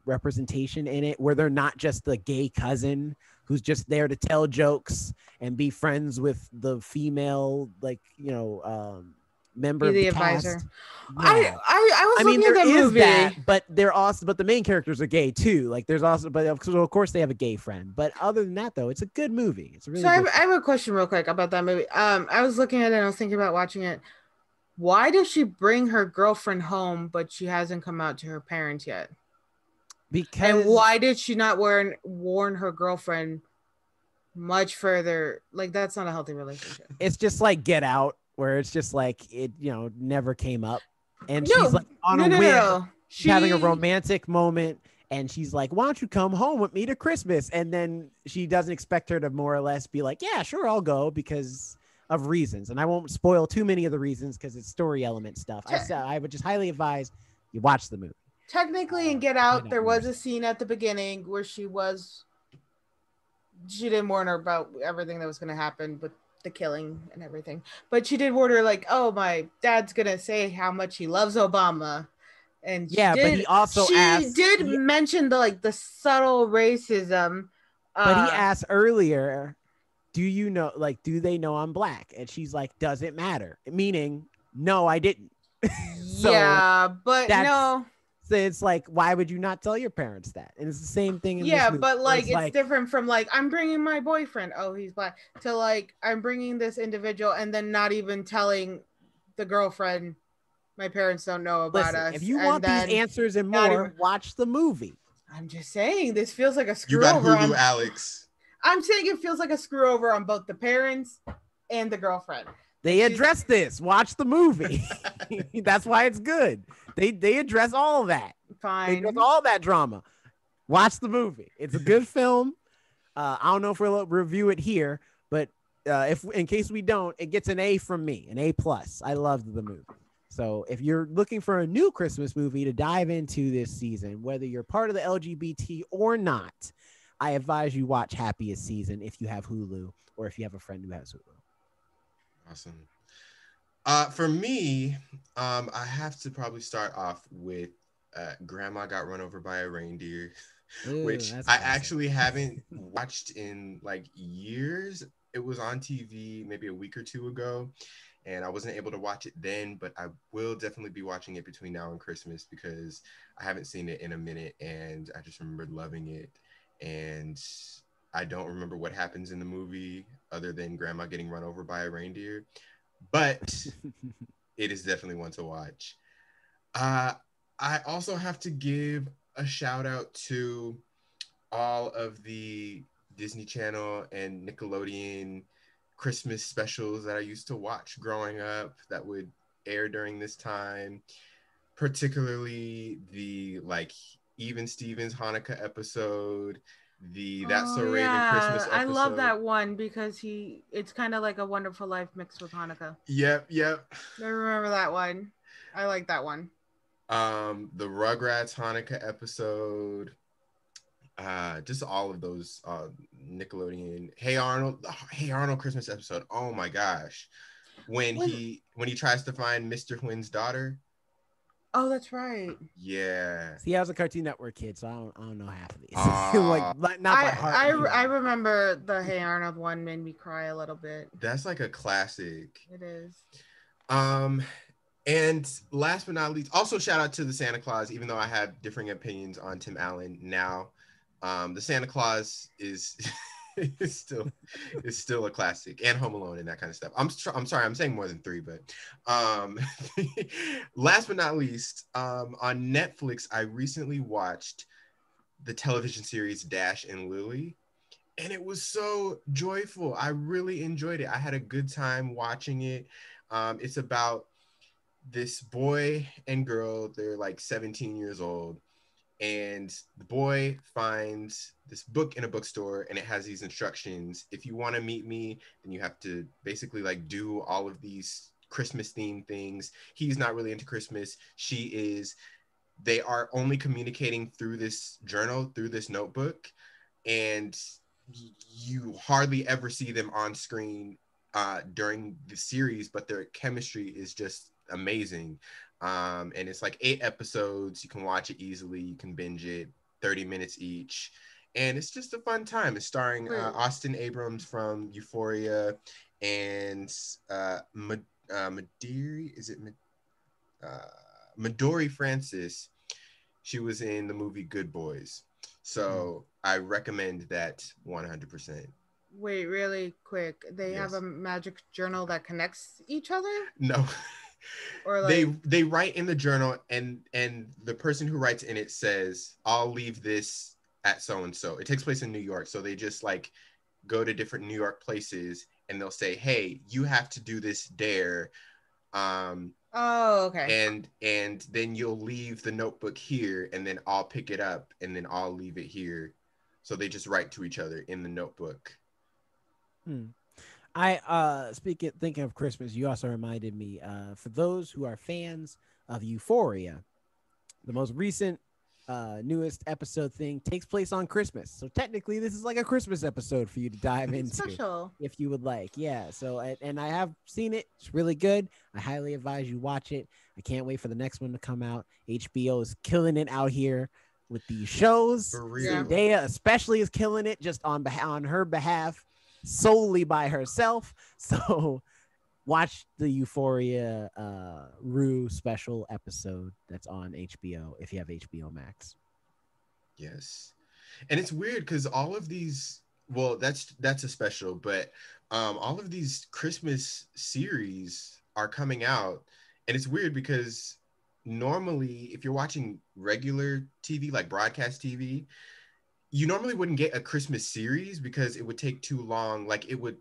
representation in it, where they're not just the gay cousin who's just there to tell jokes and be friends with the female, member of the advisor. cast. Yeah. I was looking at that movie. But the main characters are gay too. Like there's also, but of course they have a gay friend. But other than that, though, it's a good movie. It's a really. So I have a question real quick about that movie. I was looking at it and I was thinking about watching it. Why does she bring her girlfriend home, but she hasn't come out to her parents yet? And why did she not warn her girlfriend much further? Like, that's not a healthy relationship. It's just like Get Out, where it's just like it, never came up, and she's like on a whim, she's having a romantic moment, and she's like, "Why don't you come home with me to Christmas?" And then she doesn't expect her to more or less be like, "Yeah, sure, I'll go," because of reasons, and I won't spoil too many of the reasons because it's story element stuff. I would just highly advise you watch the movie. Technically, in Get Out, there was a scene at the beginning where she didn't warn her about everything that was going to happen with the killing and everything, but she did warn her, like, "Oh, my dad's going to say how much he loves Obama." And but he also mention the subtle racism. But he asked earlier, do they know I'm black? And she's like, does it matter? Meaning, no, I didn't. So yeah, but no. So it's like, why would you not tell your parents that? And it's the same thing in yeah, this movie. but like it's different from like I'm bringing my boyfriend. Oh, he's black. To like I'm bringing this individual and then not even telling the girlfriend. My parents don't know about Listen, us. if you want these answers and more, watch the movie. I'm just saying, this feels like a screw You got over Hulu, Alex. I'm saying it feels like a screw over on both the parents and the girlfriend. They address this. Watch the movie. That's why it's good. They address all of that. Fine. They address all that drama. Watch the movie. It's a good film. I don't know if we'll review it here, but if in case we don't, it gets an A from me, an A+. I loved the movie. So if you're looking for a new Christmas movie to dive into this season, whether you're part of the LGBT or not, I advise you watch Happiest Season if you have Hulu or if you have a friend who has Hulu. Awesome. For me, I have to probably start off with Grandma Got Run Over by a Reindeer, which I actually haven't watched in like years. It was on TV maybe a week or two ago, and I wasn't able to watch it then, but I will definitely be watching it between now and Christmas because I haven't seen it in a minute, and I just remembered loving it. And I don't remember what happens in the movie other than Grandma getting run over by a reindeer, but it is definitely one to watch. I also have to give a shout out to all of the Disney Channel and Nickelodeon Christmas specials that I used to watch growing up that would air during this time, particularly the like Even Stevens Hanukkah episode, the That's So Raven Christmas episode. I love that one because it's kind of like a Wonderful Life mixed with Hanukkah. Yep. I remember that one. I like that one. The Rugrats Hanukkah episode, just all of those Nickelodeon Hey Arnold Christmas episode. Oh my gosh, when he tries to find Mr. Huynn's daughter. Oh, that's right. Yeah. See, I was a Cartoon Network kid, so I don't know half of these. Like not by heart. I remember the Hey Arnold one made me cry a little bit. That's like a classic. It is. And last but not least, also shout out to the Santa Claus, even though I have differing opinions on Tim Allen now. The Santa Claus is still a classic, and Home Alone and that kind of stuff. I'm sorry, I'm saying more than three, but last but not least, on Netflix, I recently watched the television series Dash and Lily, and it was so joyful. I really enjoyed it. I had a good time watching it. It's about this boy and girl. They're like 17 years old, and the boy finds this book in a bookstore, and it has these instructions. If you want to meet me, then you have to basically like do all of these Christmas themed things. He's not really into Christmas. She is. They are only communicating through this journal, through this notebook, and you hardly ever see them on screen during the series, but their chemistry is just amazing. And it's like 8 episodes. You can watch it easily. You can binge it, 30 minutes each. And it's just a fun time. It's starring Austin Abrams from Euphoria and Midori Francis. She was in the movie Good Boys. So I recommend that 100%. Wait, really quick. They have a magic journal that connects each other? No. Or like they write in the journal, and the person who writes in it says, I'll leave this at so and so. It takes place in New York, so they just like go to different New York places, and they'll say, hey, you have to do this dare. Okay. And then you'll leave the notebook here, and then I'll pick it up, and then I'll leave it here. So they just write to each other in the notebook. Thinking of Christmas, you also reminded me, for those who are fans of Euphoria, the most recent newest episode thing takes place on Christmas. So technically this is like a Christmas episode for you to dive into special, if you would like. Yeah. So, and I have seen it. It's really good. I highly advise you watch it. I can't wait for the next one to come out. HBO is killing it out here with these shows. For real. Zendaya especially is killing it just on her behalf, solely by herself. So watch the Euphoria Rue special episode that's on HBO if you have HBO Max. Yes. And it's weird because all of these, well, that's a special, but all of these Christmas series are coming out. And it's weird because normally if you're watching regular TV, like broadcast TV, you normally wouldn't get a Christmas series because it would take too long. Like it would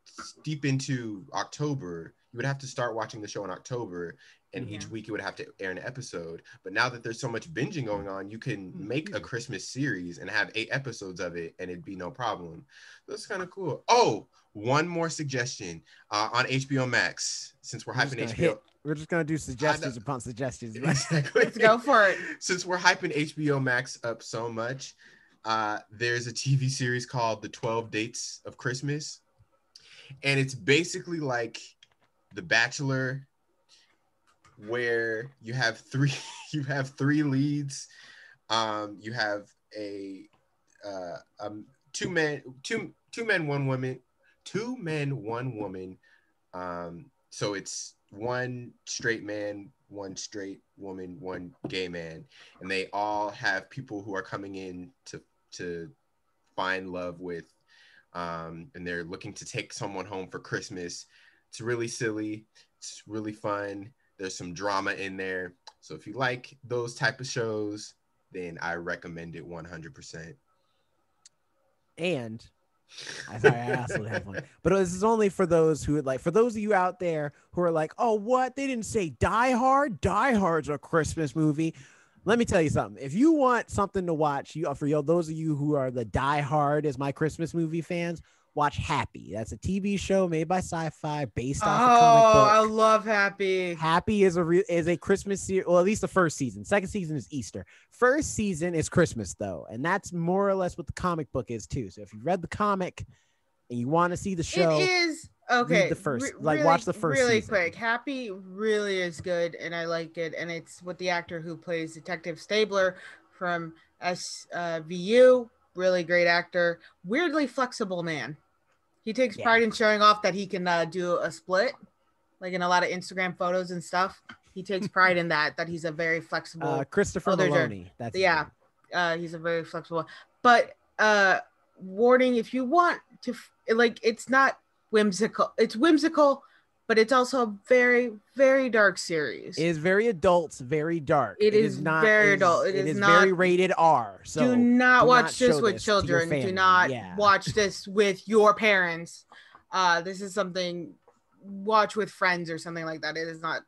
steep into October. You would have to start watching the show in October, and each week you would have to air an episode. But now that there's so much binging going on, you can make a Christmas series and have 8 episodes of it, and it'd be no problem. That's kind of cool. Oh, one more suggestion on HBO Max, since we're hyping HBO. We're just gonna do suggestions upon suggestions. Exactly. Let's go for it. Since we're hyping HBO Max up so much, there's a TV series called The 12 Dates of Christmas. And it's basically like The Bachelor, where you have three leads. You have two men, one woman. So it's one straight man, one straight woman, one gay man, and they all have people who are coming in to find love with, and they're looking to take someone home for Christmas. It's really silly. It's really fun. There's some drama in there. So if you like those type of shows, then I recommend it 100%. And I also have one, but this is only for those who would like. For those of you out there who are like, "Oh, what? They didn't say Die Hard. Die Hard's a Christmas movie." Let me tell you something. If you want something to watch, those of you who are the Die Hard as my Christmas movie fans, watch Happy. That's a TV show made by Sci-Fi based off a comic book. I love Happy. Happy is a Christmas series. Well, at least the first season. Second season is Easter. First season is Christmas, though, and that's more or less what the comic book is too. So if you read the comic and you want to see the show, it is okay. Read the first, really, watch the first. Really season. quick, Happy really is good, and I like it. And it's with the actor who plays Detective Stabler from SVU. Really great actor. Weirdly flexible man. He takes pride in showing off that he can do a split, like in a lot of Instagram photos and stuff. He takes pride in that he's a very flexible. Christopher Maloney. That's he's a very flexible. But warning, if you want to it's not whimsical. It's whimsical, but it's also a very, very dark series. It is very adult, very dark. It is not very adult. It is not very rated R. So do not watch this with children. Do not watch this with your parents. This is something watch with friends or something like that. It is not.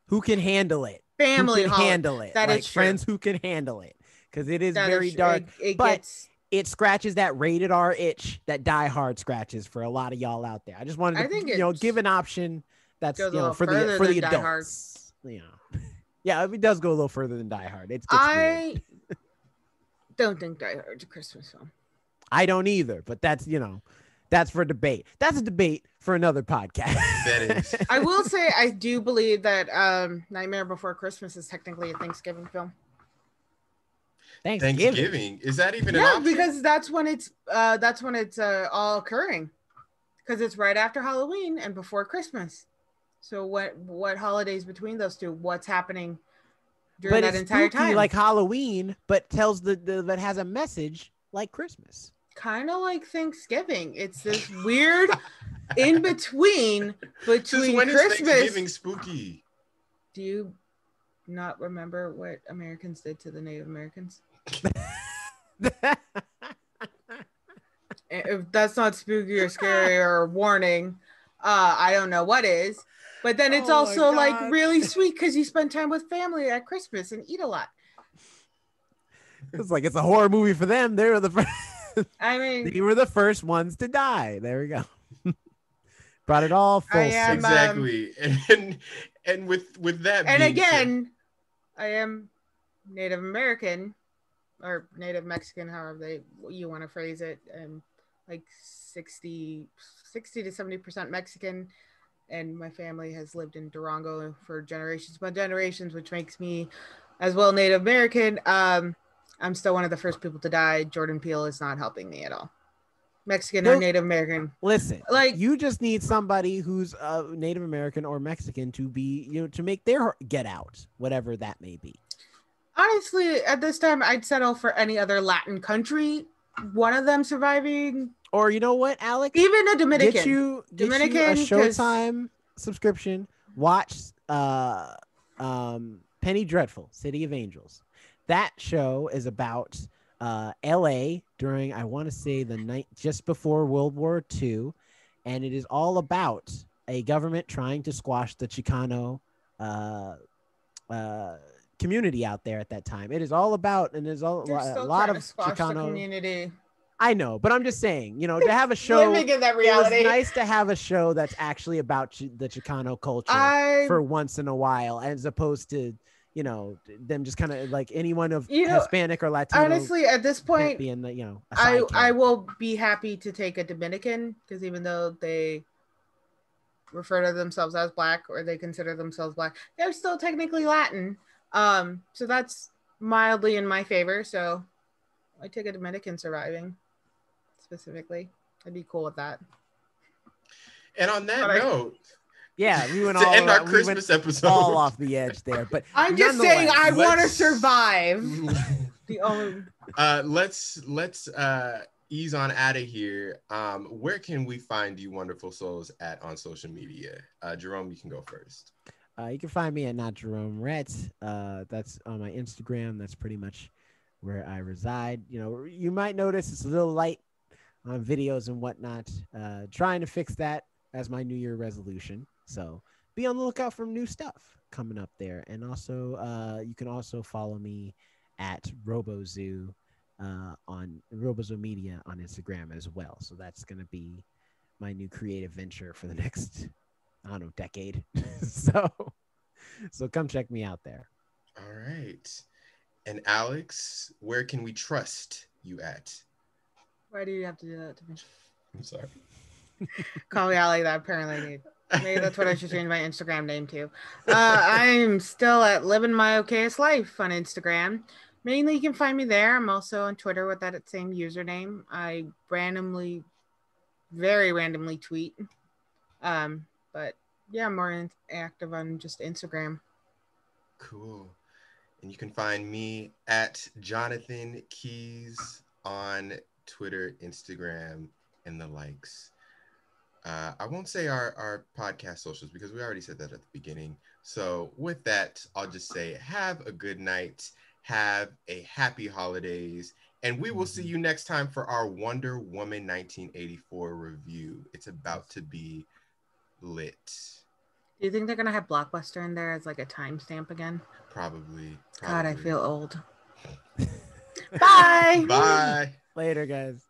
Who can handle it? Family who can handle it. That is friends who can handle it, because it is very dark. It scratches that rated R itch that Die Hard scratches for a lot of y'all out there. I just wanted to, give an option that's for the adults. Yeah, it does go a little further than Die Hard. I don't think Die Hard's a Christmas film. I don't either, but that's that's for debate. That's a debate for another podcast. That is. I will say I do believe that Nightmare Before Christmas is technically a Thanksgiving film. Thanksgiving. Is that even an option? Because that's when it's all occurring, because it's right after Halloween and before Christmas. So what holidays between those two? What's happening during that entire time? Like Halloween, but tells that has a message like Christmas. Kind of like Thanksgiving. It's this weird in between Since when Christmas. Is Thanksgiving spooky? Do you not remember what Americans did to the Native Americans? If that's not spooky or scary or warning, I don't know what is. But then it's also like really sweet because you spend time with family at Christmas and eat a lot. It's like it's a horror movie for them. They were the first. I mean, they were the first ones to die. There we go. Brought it all full circle. Exactly. And with that. And again, I am Native American or Native Mexican, however you want to phrase it, and like 60 to 70% Mexican, and my family has lived in Durango for generations, which makes me as well Native American. I'm still one of the first people to die. Jordan Peele is not helping me at all. Mexican or Native American. Listen, like you just need somebody who's Native American or Mexican to be, to make their get out, whatever that may be. Honestly, at this time, I'd settle for any other Latin country. One of them surviving, or you know what, Alex? Even a Dominican. Get you a Showtime subscription. Watch Penny Dreadful, City of Angels. That show is about LA during, I want to say, the night just before World War II, and it is all about a government trying to squash the Chicano community out there at that time. It is all about, and there's a lot of Chicano community. I know, but I'm just saying, to have a show. Living in that reality. It was nice to have a show that's actually about the Chicano culture for once in a while, as opposed to them just kind of like anyone of Hispanic or Latino. Honestly, at this point, being I will be happy to take a Dominican, because even though they refer to themselves as Black, or they consider themselves Black, they're still technically Latin. So that's mildly in my favor. So I take a Dominican surviving specifically. I'd be cool with that. And on that note. Yeah, we went to end our Christmas episode all off the edge there, but I'm just saying I want to survive. The only let's ease on out of here. Where can we find you wonderful souls at on social media? Jerome, you can go first. You can find me at Not Jerome Rhett. That's on my Instagram. That's pretty much where I reside. You might notice it's a little light on videos and whatnot. Trying to fix that as my New Year resolution. So be on the lookout for new stuff coming up there. And also, you can also follow me at RoboZoo on RoboZoo Media on Instagram as well. So that's going to be my new creative venture for the next, decade. so come check me out there. All right. And Alex, where can we trust you at? Why do you have to do that to me? I'm sorry. Call me out like that, apparently. Maybe that's what I should change my Instagram name to. I'm still at Living My Okayest Life on Instagram. Mainly, you can find me there. I'm also on Twitter with that same username. I very randomly tweet. But yeah, I'm more active on just Instagram. Cool. And you can find me at Jonathan Keys on Twitter, Instagram, and the likes. I won't say our podcast socials because we already said that at the beginning. So with that, I'll just say have a good night, have a happy holidays, and we will see you next time for our Wonder Woman 1984 review. It's about to be lit. Do you think they're going to have Blockbuster in there as like a timestamp again? Probably. God, I feel old. Bye. Bye. Later, guys.